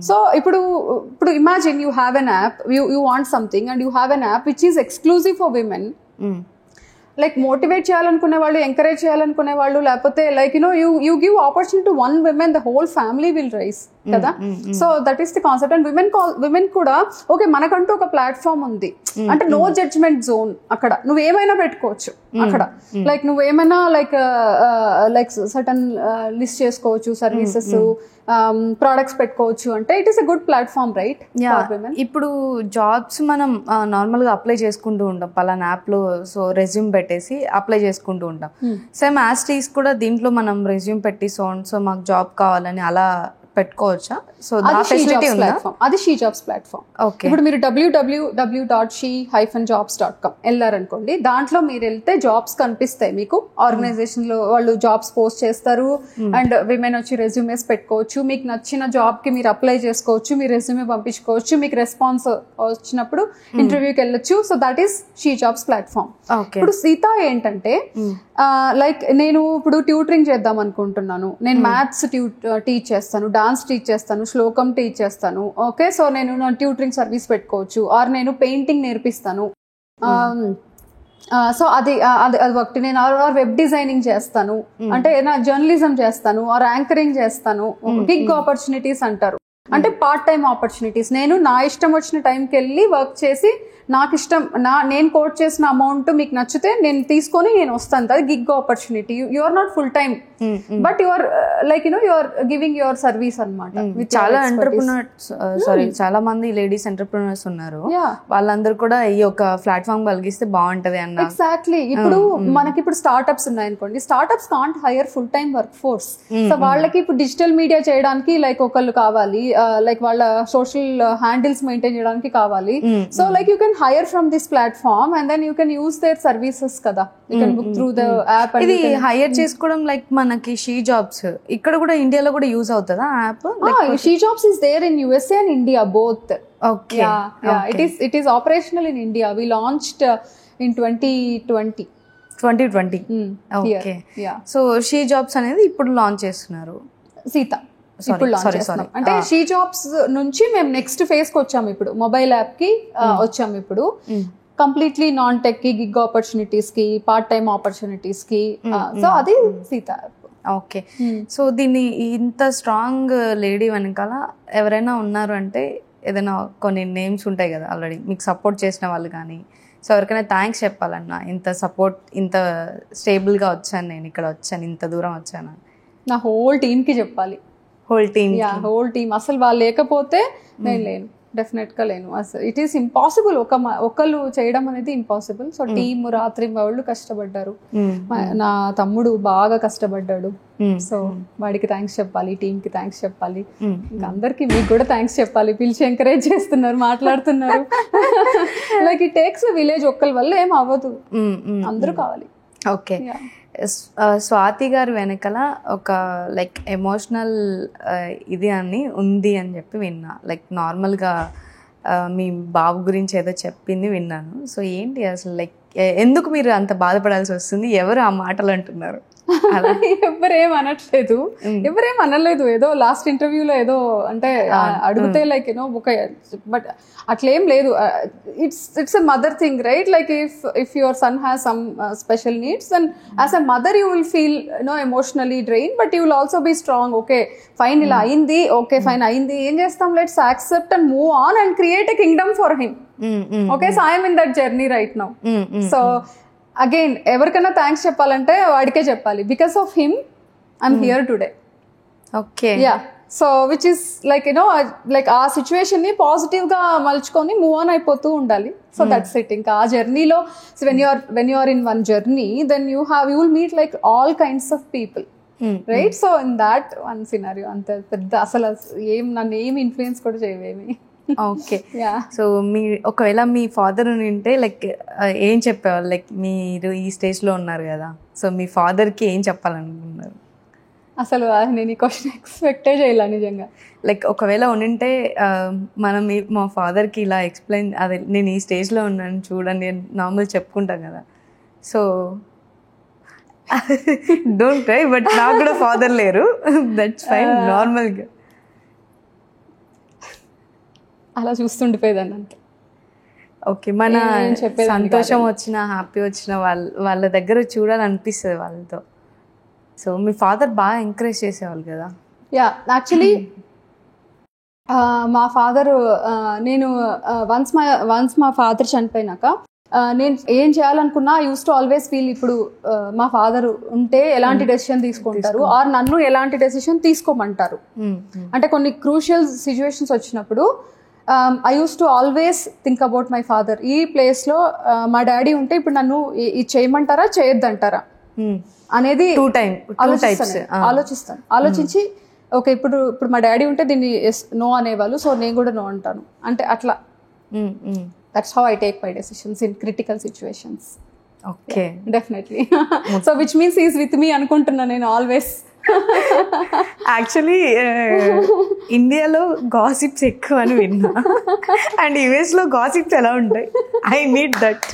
సో ఇప్పుడు imagine you have an app, you want something and you have an app which is exclusive for women. Like motivate చేయాలనుకునే వాళ్ళు, encourage చేయాలనుకునే వాళ్ళు, లేకపోతే like you give opportunity to one women, the whole family will rise కదా. So that is the concept. And women కూడా okay మనకంటూ ఒక platform ఉంది అంటే నో జడ్జ్మెంట్ జోన్. అక్కడ నువ్వేమైనా పెట్టుకోవచ్చు. అక్కడ లైక్ నువ్వేమైనా లైక్ సర్టన్ లిస్ట్ చేసుకోవచ్చు, సర్వీసెస్ ప్రోడక్ట్స్ పెట్టుకోవచ్చు. అంటే it is a good platform right. ఇప్పుడు జాబ్స్ మనం నార్మల్గా అప్లై చేసుకుంటూ ఉంటాం పలానా యాప్లో. సో రెజ్యూమ్ పెట్టేసి అప్లై చేసుకుంటూ ఉంటాం. సేమ్ యాస్టీస్ కూడా దీంట్లో మనం రెజ్యూమ్ పెట్టి సో మాకు జాబ్ కావాలని అలా పెట్టుకోవచ్చా? సో అది షీ జాబ్స్ ప్లాట్ఫామ్. ఇప్పుడు మీరు www.she-jobs.com వెళ్ళారనుకోండి, దాంట్లో మీరు వెళ్తే జాబ్స్ కనిపిస్తాయి మీకు. ఆర్గనైజేషన్ లో వాళ్ళు జాబ్స్ పోస్ట్ చేస్తారు అండ్ విమెన్ వచ్చి రెజ్యూమేస్ పెట్టుకోవచ్చు. మీకు నచ్చిన జాబ్ కి మీరు అప్లై చేసుకోవచ్చు, మీ రెజ్యూమే పంపించుకోవచ్చు. మీకు రెస్పాన్స్ వచ్చినప్పుడు ఇంటర్వ్యూకి వెళ్ళొచ్చు. So that is she jobs platform. ఇప్పుడు సీత ఏంటంటే లైక్ నేను ఇప్పుడు ట్యూటరింగ్ చేద్దాం అనుకుంటున్నాను. నేను మ్యాథ్స్ టీచ్ చేస్తాను, డాన్స్ టీచ్ చేస్తాను, శ్లోకం టీచ్ చేస్తాను. ఓకే, సో నేను నా ట్యూటరింగ్ సర్వీస్ పెట్టుకోవచ్చు. ఆర్ నేను పెయింటింగ్ నేర్పిస్తాను. సో అది ఒకటి. నేను ఆర్ వెబ్ డిజైనింగ్ చేస్తాను, అంటే నా జర్నలిజం చేస్తాను, ఆర్ యాంకరింగ్ చేస్తాను. గిగ్ ఆపర్చునిటీస్ అంటారు, అంటే పార్ట్ టైం ఆపర్చునిటీస్. నేను నా ఇష్టం వచ్చిన టైంకి వెళ్ళి వర్క్ చేసి నాకు ఇష్టం నేను కోట్ చేసిన అమౌంట్ మీకు నచ్చితే నేను తీసుకొని నేను వస్తాను. అది gig opportunity. You are not full time but you are like you are giving your service అన్నమాట. చాలా ఎంటర్ప్రెన్యూర్స్ చాలా మంది లేడీస్ ఎంటర్ప్రెన్యూర్స్ ఉన్నారు. వాళ్ళందరూ కూడా ఈ ఒక ప్లాట్ఫామ్ కలిగిస్తే బాగుంటది అన్న. ఎగ్జాక్ట్లీ. ఇప్పుడు మనకి ఇప్పుడు స్టార్ట్అప్స్ ఉన్నాయనుకోండి, startups can't hire full time work force. So వాళ్ళకి ఇప్పుడు డిజిటల్ మీడియా చేయడానికి లైక్ ఒకళ్ళు కావాలి, లైక్ వాళ్ళ సోషల్ హ్యాండిల్స్ మెయింటైన్ చేయడానికి కావాలి. So like you can hire from this platform and then you can use their services kada. You can book through the app. ఇది hire చేసుకోవడం లైక్ మనకి she jobs ఇక్కడ కూడా ఇండియాలో కూడా యూజ్ అవుతుందా app? She jobs is there in USA and India both. Okay. Yeah. It is operational in India. We launched in 2020. Okay. Yeah. So she jobs అనేది ఇప్పుడు లాంచ్ చేస్తున్నారు. సీత ఇప్పుడు లాంచ్ చేస్తున్నాం. అంటే షీ జాబ్స్ నుంచి మేము నెక్స్ట్ ఫేజ్ కి వచ్చాము. ఇప్పుడు మొబైల్ యాప్ కి వచ్చాము. ఇప్పుడు కంప్లీట్లీ నాన్ టెక్ కి, గిగ్ ఆపర్చునిటీస్ కి, పార్ట్ టైమ్ ఆపర్చునిటీస్ కి. సో అది సీత యాప్. ఓకే. సో దీన్ని ఇంత స్ట్రాంగ్ లేడీ వెనకాల ఎవరైనా ఉన్నారు అంటే ఏదైనా కొన్ని నేమ్స్ ఉంటాయి కదా ఆల్రెడీ మీకు సపోర్ట్ చేసిన వాళ్ళు కానీ. సో ఎవరికైనా థ్యాంక్స్ చెప్పాలన్నా, ఇంత సపోర్ట్, ఇంత స్టేబుల్గా వచ్చాను, నేను ఇక్కడ వచ్చాను, ఇంత దూరం వచ్చాను, నా హోల్ టీమ్ కి చెప్పాలి. హోల్ టీమ్ అసలు వాళ్ళు లేకపోతే నేను లేను, డెఫినెట్ గా లేను. అసలు ఇట్ ఈస్ ఇంపాసిబుల్. ఒకళ్ళు చేయడం అనేది ఇంపాసిబుల్. సో టీమ్ రాత్రి వాళ్ళు కష్టపడ్డారు. నా తమ్ముడు బాగా కష్టపడ్డాడు. సో వాడికి థ్యాంక్స్ చెప్పాలి, టీమ్ కి థ్యాంక్స్ చెప్పాలి, ఇంకా అందరికి మీకు కూడా థ్యాంక్స్ చెప్పాలి. పిలిచి ఎంకరేజ్ చేస్తున్నారు, మాట్లాడుతున్నారు. Like it takes a village. ఒక్కరి వల్ల ఏం అవ్వదు, అందరూ కావాలి. ఓకే. స్వాతి గారు వెనకాల ఒక లైక్ ఎమోషనల్ ఇది అని ఉంది అని చెప్పి విన్నా. లైక్ నార్మల్గా మీ బాబు గురించి ఏదో చెప్పింది విన్నాను. సో ఏంటి అసలు లైక్ ఎందుకు మీరు అంత బాధపడాల్సి వస్తుంది? ఎవరు ఆ మాటలు అంటున్నారు? ఎవరేం అనట్లేదు, ఎవరేం అనలేదు. ఏదో లాస్ట్ ఇంటర్వ్యూలో ఏదో అంటే అడిగితే లైక్ యూనో ఒక బట్ అట్లేం లేదు. It's a mother thing right. Like if your son has some special needs and as a mother you will feel emotionally drain but you will also be strong. Okay fine, ఇలా అయింది, okay fine అయింది, ఏం చేస్తాం, let's accept and move on and create a kingdom for him. Okay, so I'm in that journey right now. So again ఎవరికైనా thanks చెప్పాలంటే వాడికే చెప్పాలి. Because of him I'm here today. Okay, yeah. So which is like like ఆ situation ని positive గా మలుచుకొని move on అయిపోతూ ఉండాలి. So that's it. ఇంకా ఆ జర్నీలో when you are in one journey then you will meet like all kinds of people right. So in that one scenario అంత పెద్ద అసలు నన్ను ఏం ఇన్ఫ్లుయెన్స్ కూడా చేయవేమి. ఓకే. సో మీ ఒకవేళ మీ ఫాదర్ ఉంటే లైక్ ఏం చెప్పేవాళ్ళు? లైక్ మీరు ఈ స్టేజ్లో ఉన్నారు కదా, సో మీ ఫాదర్కి ఏం చెప్పాలనుకున్నారు? అసలు నేను ఈ క్వశ్చన్ ఎక్స్పెక్టే చేయలే నిజంగా. లైక్ ఒకవేళ ఉండింటే మనం మా ఫాదర్కి ఇలా ఎక్స్ప్లెయిన్, అదే నేను ఈ స్టేజ్లో ఉన్నాను చూడండి నేను నార్మల్ చెప్పుకుంటాం కదా. సో డోంట్ ట్రై, బట్ నాకు కూడా ఫాదర్ లేరు, దట్స్ ఫైన్, నార్మల్గా అలా చూస్తుండిపోయేదాన్ని అంతే. ఓకే, మన సంతోషం వచ్చినా హ్యాపీ వచ్చినా వాళ్ళ దగ్గర చూడాలనిపిస్తుంది వాళ్ళతో. సో మీ ఫాదర్ బాగా ఎంకరేజ్ చేసేవాళ్ళు కదా. యా, యాక్చువల్లీ మా ఫాదర్, నేను వన్స్ మా ఫాదర్ చనిపోయినాక నేను ఏం చేయాలనుకున్నా I use to always feel ఇప్పుడు మా ఫాదర్ ఉంటే ఎలాంటి డెసిషన్ తీసుకుంటారు ఆర్ నన్ను ఎలాంటి డెసిషన్ తీసుకోమంటారు. అంటే కొన్ని క్రూషియల్ సిచ్యువేషన్స్ వచ్చినప్పుడు I use to always think about my father. ఈ ప్లేస్లో మా డాడీ ఉంటే ఇప్పుడు నన్ను ఇది చేయమంటారా చేయొద్దంటారా అనేది ఆలోచిస్తాను. ఆలోచించి ఓకే ఇప్పుడు మా డాడీ ఉంటే దీన్ని నో అనేవాళ్ళు, సో నేను కూడా నో అంటాను. అంటే అట్లా that's how I take my decisions in critical situations. Okay, definitely. So which means is with me అనుకుంటున్నా నేను ఆల్వేస్. యాక్చువల్లీ ఇండియాలో గాసిప్స్ ఎక్కువ అని విన్నా, అండ్ యుఎస్లో గాసిప్స్ ఎలా ఉంటాయి? I need that.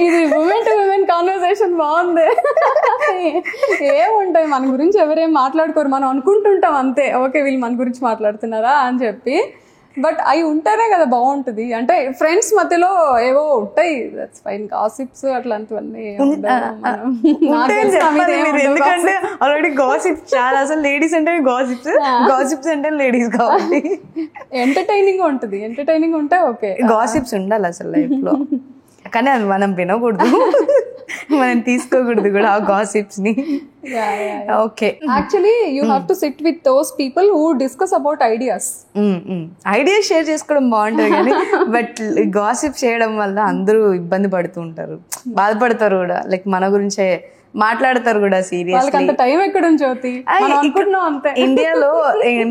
ఇది ఉమెన్ టు ఉమెన్ కాన్వర్సేషన్ బాగుంది. ఏముంటాయి మన గురించి ఎవరేం మాట్లాడుకోరు, మనం అనుకుంటుంటాం అంతే, ఓకే వీళ్ళు మన గురించి మాట్లాడుతున్నారా అని చెప్పి. బట్ అవి ఉంటేనే కదా బాగుంటుంది. అంటే ఫ్రెండ్స్ మధ్యలో ఏవో ఉంటాయి, దట్స్ ఫైన్. గాసిప్స్ అట్లాంటివన్నీ ఎందుకంటే ఆల్రెడీ గాసిప్స్ చాలా, అసలు లేడీస్ అంటే గాసిప్స్, గాసిప్స్ అంటే లేడీస్ కాబట్టి ఎంటర్టైనింగ్ ఉంటుంది. ఎంటర్టైనింగ్ ఉంటే ఓకే, గాసిప్స్ ఉండాలి అసలు లైఫ్ లో. కానీ అది మనం వినకూడదు, మనం తీసుకోకూడదు కూడా ఆ గాసిప్స్ ని. Okay, actually you have to sit with those people who discuss about ideas. Ideas share చేసుకోవడం బాగుంటుంది కానీ బట్ గాసిప్ చేయడం వల్ల అందరూ ఇబ్బంది పడుతూ ఉంటారు, బాధపడతారు కూడా. లైక్ మన గురించే మాట్లాడతారు కూడా సీరియస్లీ. టైం ఎక్కడ జ్యోతి అంతే. ఇండియాలో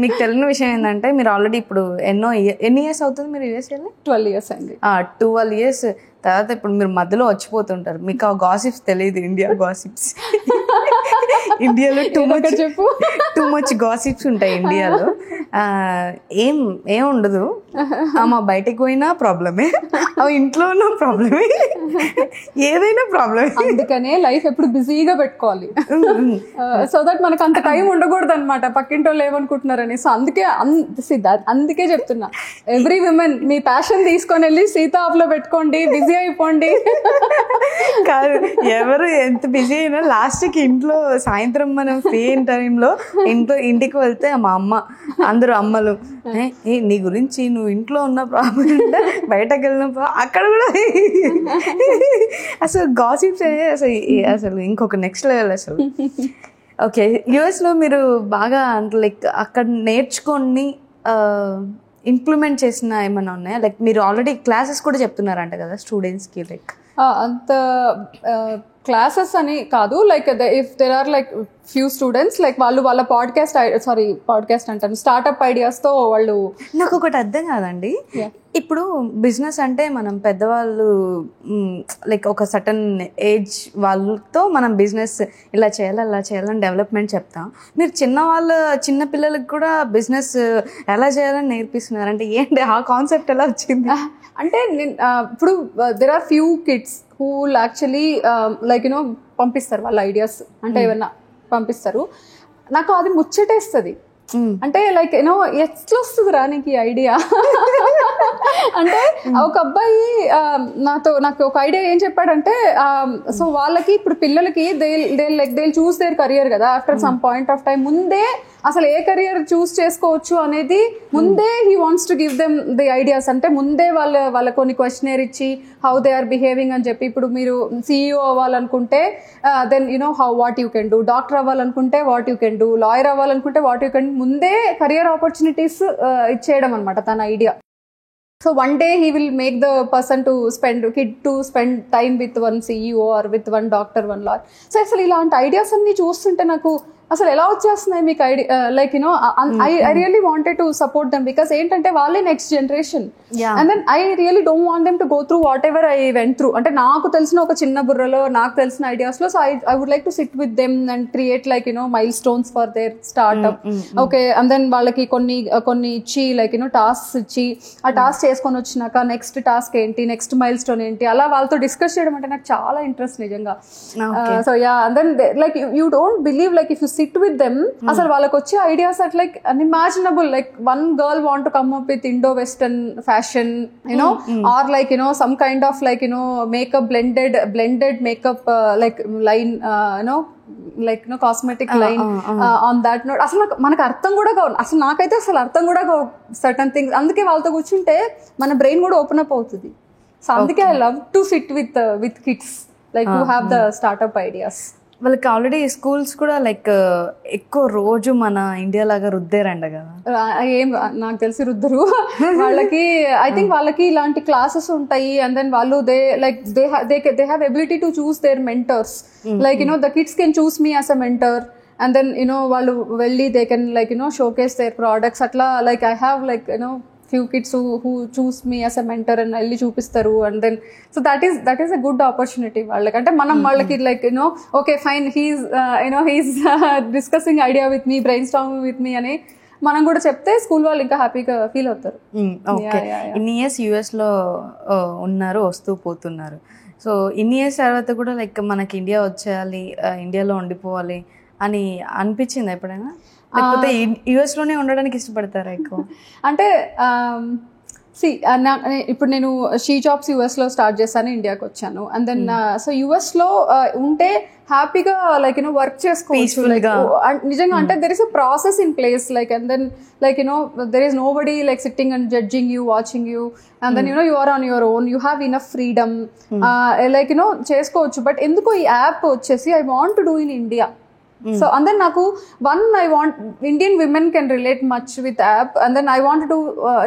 మీకు తెలియని విషయం ఏంటంటే, మీరు ఆల్రెడీ ఇప్పుడు ఎన్ని ఇయర్స్ అవుతుంది మీరు యూఎస్ వెళ్ళి? 12 years అయింది. 12 years తర్వాత ఇప్పుడు మీరు మధ్యలో వచ్చిపోతుంటారు, మీకు ఆ గాసిప్స్ తెలియదు. ఇండియా గాసిప్స్, ఇండియాలో టూ మచ్ గాసిప్స్ ఉంటాయి ఇండియాలో. ఏం ఉండదు, మా బయటకు పోయినా ప్రాబ్లమే, ఇంట్లో ఉన్న ప్రాబ్లమే, ఏదైనా ప్రాబ్లమే. అందుకనే లైఫ్ ఎప్పుడు బిజీగా పెట్టుకోవాలి, సో దట్ మనకు అంత టైం ఉండకూడదు అనమాట పక్కింటి వాళ్ళు ఏమనుకుంటున్నారని. సో అందుకే చెప్తున్నా, ఎవ్రీ విమెన్ మీ ప్యాషన్ తీసుకొని వెళ్ళి సీతా యాప్ లో పెట్టుకోండి, బిజీ అయిపోండి. కాదు, ఎవరు ఎంత బిజీ అయినా లాస్ట్కి ఇంట్లో సాయంత్రం మనం ఫ్రీ టైంలో ఇంటికి వెళ్తే మా అమ్మ, అందరూ అమ్మలు, నీ గురించి నువ్వు ఇంట్లో ఉన్న ప్రాబ్లం ఉంటే బయటకు వెళ్ళిన అక్కడ కూడా అసలు గాసిప్స్ అసలు ఇంకొక నెక్స్ట్ లెవెల్ అసలు. ఓకే, యుఎస్లో మీరు బాగా అంటే లైక్ అక్కడ నేర్చుకొని ఇంప్లిమెంట్ చేసిన ఏమైనా ఉన్నాయా? లైక్ మీరు ఆల్రెడీ క్లాసెస్ కూడా చెప్తున్నారంట కదా స్టూడెంట్స్కి. లైక్ అంత క్లాసెస్ అని కాదు, like if there are like few students like వాళ్ళ పాడ్కాస్ట్ అంటాను, స్టార్ట్అప్ ఐడియాస్తో వాళ్ళు. నాకు ఒకటి అర్థం కాదండి, ఇప్పుడు బిజినెస్ అంటే మనం పెద్దవాళ్ళు లైక్ ఒక సర్టన్ ఏజ్ వాళ్ళతో మనం బిజినెస్ ఇలా చేయాలి అలా చేయాలని డెవలప్మెంట్ చెప్తాం. మీరు చిన్న పిల్లలకు కూడా బిజినెస్ ఎలా చేయాలని నేర్పిస్తున్నారు అంటే ఏంటి ఆ కాన్సెప్ట్ ఎలా వచ్చింది? అంటే ఇప్పుడు there are few kids who actually like you know పంపిస్తారు వాళ్ళ ఐడియాస్, అంటే ఏమన్నా పంపిస్తారు. నాకు అది ముచ్చటేస్తుంది. అంటే లైక్ యూనో ఎట్లా వస్తుందిరా నీకు ఈ ఐడియా అంటే ఒక అబ్బాయి నాకు ఒక ఐడియా ఏం చెప్పాడంటే, సో వాళ్ళకి ఇప్పుడు పిల్లలకి దే చూస్ దేర్ కెరియర్ కదా after some point of time. ముందే అసలు ఏ కెరియర్ చూస్ చేసుకోవచ్చు అనేది ముందే he wants to give them the ideas. అంటే ముందే వాళ్ళ కొన్ని క్వశ్చనర్ ఇచ్చి హౌ దే ఆర్ బిహేవింగ్ అని చెప్పి, ఇప్పుడు మీరు CEO అవ్వాలనుకుంటే then you know what you can do, doctor అవ్వాలనుకుంటే what you can do, lawyer అవ్వాలనుకుంటే వాట్ యూ కెన్, ముందే కెరియర్ ఆపర్చునిటీస్ ఇచ్చేయడం అనమాట తన idea. So one day he will make the person to spend time with one CEO or with one doctor, one lawyer. So అసలు ఇలాంటి ideas అన్ని చూస్తుంటే నాకు అసలు ఎలా వచ్చేస్తున్నాయి మీకు idea, like you know I really wanted to support them because ఏంటంటే వాళ్ళే next generation. And then I really don't want them to go through whatever I went through. అంటే నాకు తెలిసిన ఒక చిన్న బుర్రలో నాకు తెలిసిన ఐడియాస్ లో, so I would like to sit with them and create like you know milestones for their startup. Okay, and then వాళ్ళకి కొన్ని ఇచ్చి లైక్ యూనో టాస్క్ ఇచ్చి ఆ టాస్క్ చేసుకొని వచ్చినాక నెక్స్ట్ టాస్క్ ఏంటి, నెక్స్ట్ మైల్ స్టోన్ ఏంటి, అలా వాళ్ళతో డిస్కస్ చేయడం అంటే నాకు చాలా ఇంట్రెస్ట్ నిజంగా. So yeah, and then like you don't believe, like if you sit with them అసలు వాళ్ళకి వచ్చే ideas at like unimaginable. Like one girl want to come up with Indo western fashion, you know, or like you know some kind of like you know makeup blended makeup like line, you know like no cosmetic line on that note. అసలు మనకు అర్థం కూడా కావు, అసలు నాకైతే అసలు అర్థం కూడా కావు సర్టన్ థింగ్స్. అందుకే వాళ్ళతో కూర్చుంటే మన బ్రెయిన్ కూడా ఓపెన్ అప్ అవుతుంది. సో అందుకే I love to sit with kids like who have the startup ideas. వాళ్ళకి ఆల్రెడీ స్కూల్స్ కూడా లైక్ ఎక్కువ రోజు మన ఇండియా లాగా రుద్దేరంట కదా. ఏం నాకు తెలిసి రుద్దరు వాళ్ళకి. ఐ థింక్ వాళ్ళకి ఇలాంటి క్లాసెస్ ఉంటాయి. అండ్ దెన్ వాళ్ళు they have ability to choose their mentors. Like you know the kids can choose me as a mentor. And then you know వాళ్ళు వెళ్ళి they can like you know showcase their products. అట్లా like I have like you know few kids who choose me as a mentor and వెళ్ళి చూపిస్తారు. And then so that is a good opportunity వాళ్ళకి. అంటే మనం వాళ్ళకి like you know okay fine he's discussing idea with me, brainstorming with me అని మనం కూడా చెప్తే స్కూల్ వాళ్ళు ఇంకా హ్యాపీగా ఫీల్ అవుతారు. ఇన్ని ఇయర్స్ యుఎస్లో ఉన్నారు, వస్తూ పోతున్నారు. సో ఇన్ని ఇయర్స్ తర్వాత కూడా లైక్ మనకి ఇండియా వచ్చేయాలి, ఇండియాలో ఉండిపోవాలి అని అనిపించింది ఎప్పుడైనా? లేకపోతే యుఎస్ లోనే ఉండడానికి ఇష్టపడతారా ఎక్కువ? అంటే ఇప్పుడు నేను షీ జాబ్స్ యుఎస్ లో స్టార్ట్ చేశాను, ఇండియాకి వచ్చాను. అండ్ దెన్ సో యుఎస్ లో ఉంటే హ్యాపీగా లైక్ యూనో వర్క్ చేసుకోవచ్చు. లైక్ నిజంగా అంటే there is a process in place, like and then like you know there is nobody like sitting and judging you, watching you. And then you know you are on your own, you have enough freedom, like you know చేసుకోవచ్చు. But ఎందుకో ఈ app వచ్చేసి I want to do in India. So and then naku I want Indian women can relate much with app, and then I want to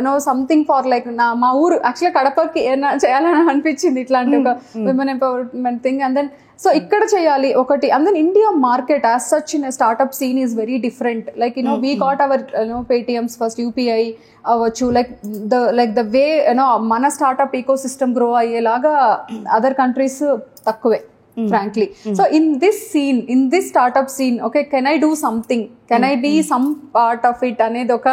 do something for like ma uru actually kadapaki cheyalani anpichindi itlanti oka women empowerment thing. And then so ikkada cheyali okati. And then India market as such in a startup scene is very different. Like we got our Paytms first, UPI avachchu, like the way mana startup ecosystem grow ayyelaga other countries takkuve frankly. So in this scene, in this startup scene, okay, can I do something, can I be some part of it అనేది ఒక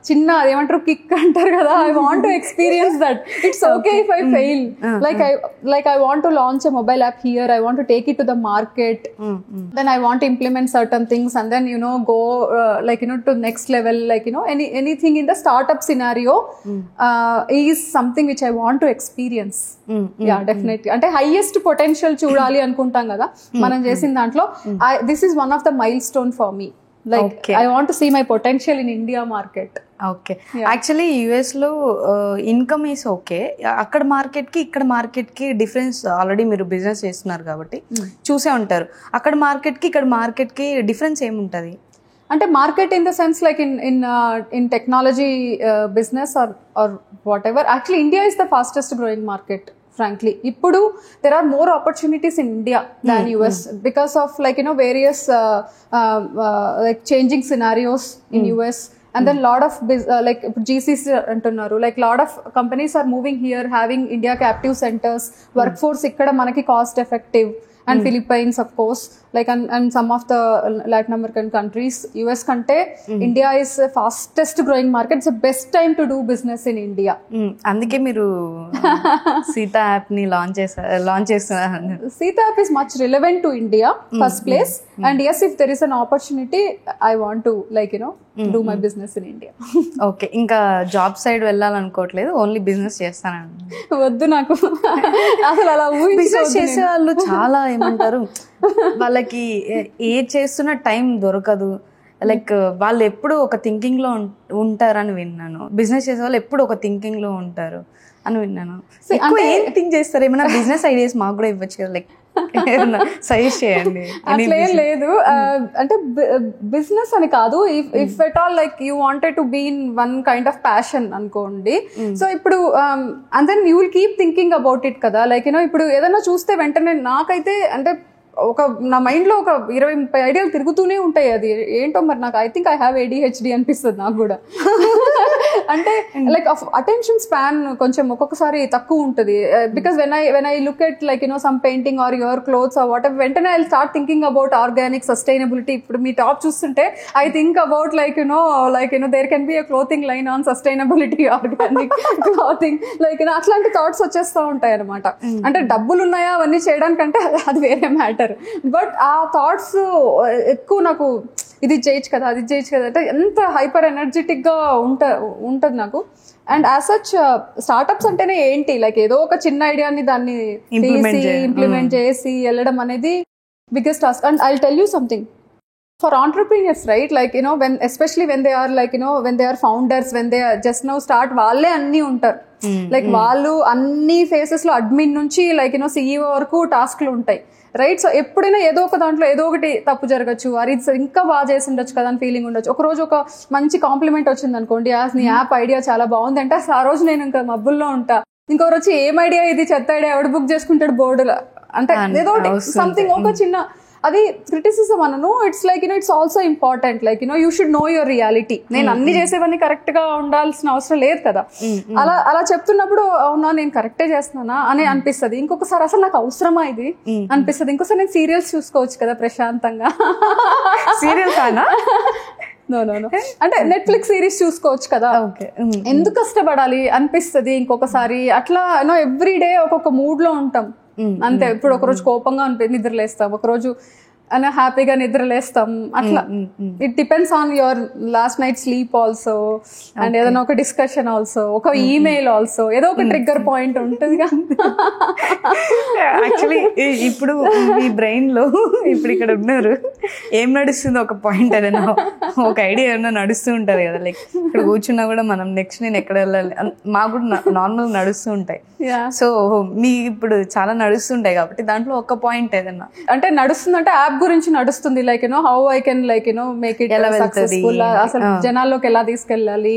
చిన్న ఏమంటారు kick అంటారు కదా. I want to experience that. It's okay if I fail. Like I want to launch a mobile app here, I want to take it to the market, then I want to implement certain things, and then go like to next level, like anything in the startup scenario is something which I want to experience. Yeah, definitely. అంటే highest potential చూడాలి అనుకుంటాం కదా మనం చేసిన దాంట్లో. This is one of the milestone for me. Like okay. I want to see my potential in India market. Okay, actually యుఎస్లో income is okay. అక్కడ మార్కెట్కి ఇక్కడ మార్కెట్కి డిఫరెన్స్ ఆల్రెడీ మీరు బిజినెస్ చేస్తున్నారు కాబట్టి చూసే ఉంటారు. అక్కడ మార్కెట్కి ఇక్కడ మార్కెట్కి డిఫరెన్స్ ఏముంటుంది? అంటే market in the sense like in technology business are what ever. Actually India is the fastest growing market. Frankly, ippudu there are more opportunities in India than US because of like various like changing scenarios in US. And then lot of like GCC antunnaru, like lot of companies are moving here, having India captive centers, workforce ikkada manaki cost effective. And Philippines of course, like and some of the Latin American countries. US kante India is the fastest growing market. It's the best time to do business in India. అందుకే మీరు Sita app ని launch చేస్తున్నారు. Sita app is much relevant to India first place. And yes, if there is an opportunity, I want to like do my business in India. Okay, ఇంకా job side వెళ్ళాలనుకోవట్లేదు, only business చేస్తాను. వద్దు నాకు అసలు అలా business చేసే వాళ్ళు చాలా ఏమంటారు, వాళ్ళకి ఏ చేస్తున్న టైం దొరకదు. లైక్ వాళ్ళు ఎప్పుడు ఒక థింకింగ్ లో ఉంటారని విన్నాను. బిజినెస్ చేసే వాళ్ళు ఎప్పుడు ఒక థింకింగ్ లో ఉంటారు అని విన్నాను. ఏం థింక్ చేస్తారు? ఏమైనా బిజినెస్ ఐడియాస్ మాకు కూడా ఇవ్వచ్చు కదా, లైక్ సజెస్ట్ చేయండి. అట్లేం లేదు, అంటే బిజినెస్ అని కాదు. If at all like you wanted to be in one kind of passion అనుకోండి. సో ఇప్పుడు and then you will keep thinking about it కదా. లైక్ ఇప్పుడు ఏదైనా చూస్తే వెంటనే నాకైతే అంటే ఒక నా మైండ్లో ఒక 20-30 ఐడియాలు తిరుగుతూనే ఉంటాయి. అది ఏంటో మరి నాకు I think I have ADHD అనిపిస్తుంది నాకు కూడా. అంటే లైక్ అటెన్షన్ స్పాన్ కొంచెం ఒక్కొక్కసారి తక్కువ ఉంటుంది. Because when I look at like some painting or your clothes or whatever, వెంటనే I start thinking about organic sustainability. ఇప్పుడు మీ టాప్ చూస్తుంటే I think about like there can be a clothing line on sustainability, organic clothing, like అట్లాంటి thoughts వచ్చేస్తూ ఉంటాయి అనమాట. అంటే డబ్బులు ఉన్నాయా అవన్నీ చేయడానికంటే అది వేరే మ్యాటర్. బట్ ఆ థాట్స్ ఎక్కువ నాకు ఇది చేయొచ్చు కదా, అది చేయొచ్చు కదా అంటే ఎంత హైపర్ ఎనర్జెటిక్ గా ఉంటది నాకు. అండ్ యాజ్ సచ్ స్టార్ట్అప్స్ అంటేనే ఏంటి, లైక్ ఏదో ఒక చిన్న ఐడియాని దాన్ని ఇంప్లిమెంట్ చేసి వెళ్ళడం అనేది biggest task. And I tell you something, for entrepreneurs, right, like especially when they are like when they are founders, when they are just now start, వాళ్ళే అన్ని ఉంటారు. లైక్ వాళ్ళు అన్ని ఫేసెస్ లో అడ్మిన్ నుంచి లైక్ CEO వరకు టాస్క్లు ఉంటాయి, రైట్? సో ఎప్పుడైనా ఏదో ఒక దాంట్లో ఏదో ఒకటి తప్పు జరగచ్చు, అది ఇంకా బాగా చేసి ఉండొచ్చు కదా అని ఫీలింగ్ ఉండొచ్చు. ఒక రోజు ఒక మంచి కాంప్లిమెంట్ వచ్చింది అనుకోండి, నీ యాప్ ఐడియా చాలా బాగుంది అంటే ఆ రోజు నేను ఇంకా మబ్బుల్లో ఉంటా. ఇంకో రోజు ఏం ఐడియా ఇది, చెత్త ఐడియా, ఎవడు బుక్ చేసుకుంటాడు బోర్డులో అంటే ఏదో సంథింగ్ ఒక చిన్న అది క్రిటిసిజం అనను. It's like it's also important, like you should know your reality. నేను అన్ని చేసేవన్నీ కరెక్ట్ గా ఉండాల్సిన అవసరం లేదు కదా. అలా చెప్తున్నప్పుడు అవునా నేను కరెక్టే చేస్తున్నానా అని అనిపిస్తుంది. ఇంకొకసారి అసలు నాకు అవసరమా ఇది అనిపిస్తుంది. ఇంకోసారి నేను సీరియల్స్ చూసుకోవచ్చు కదా ప్రశాంతంగా. సీరియల్ కానా? నో అంటే నెట్ఫ్లిక్స్ సిరీస్ చూసుకోవచ్చు కదా, ఎందుకు కష్టపడాలి అనిపిస్తుంది. ఇంకొకసారి అట్లా ఎవ్రీ డే ఒక్కొక్క మూడ్ లో ఉంటాం అంతే. ఇప్పుడు ఒకరోజు కోపంగా నిద్రలేస్తాం, ఒకరోజు హ్యాపీగా నిద్రలేస్తాం. అట్లా it depends on your last night sleep also, and ఏదైనా ఒక డిస్కషన్ ఆల్సో, ఒక ఈమెయిల్ ఆల్సో, ఏదో ఒక ట్రిగ్గర్ పాయింట్ ఉంటుంది. యాక్చువల్లీ ఇప్పుడు మీ బ్రెయిన్ లో ఇప్పుడు ఇక్కడ ఉన్నారు, ఏం నడుస్తుంది ఒక పాయింట్ ఏదైనా ఒక ఐడియా ఏమైనా నడుస్తూ ఉంటది కదా, లైక్ ఇక్కడ కూర్చున్నా కూడా మనం నెక్స్ట్ నేను ఎక్కడ వెళ్ళాలి మాకు కూడా నార్మల్ నడుస్తూ ఉంటాయి. సో మీ ఇప్పుడు చాలా నడుస్తుంటాయి కాబట్టి దాంట్లో ఒక పాయింట్ ఏదైనా అంటే నడుస్తుందంటే యాప్ గురించి నడుస్తుంది, like how I can like make it successful, అసలు జనాల్లోకి ఎలా తీసుకెళ్ళాలి,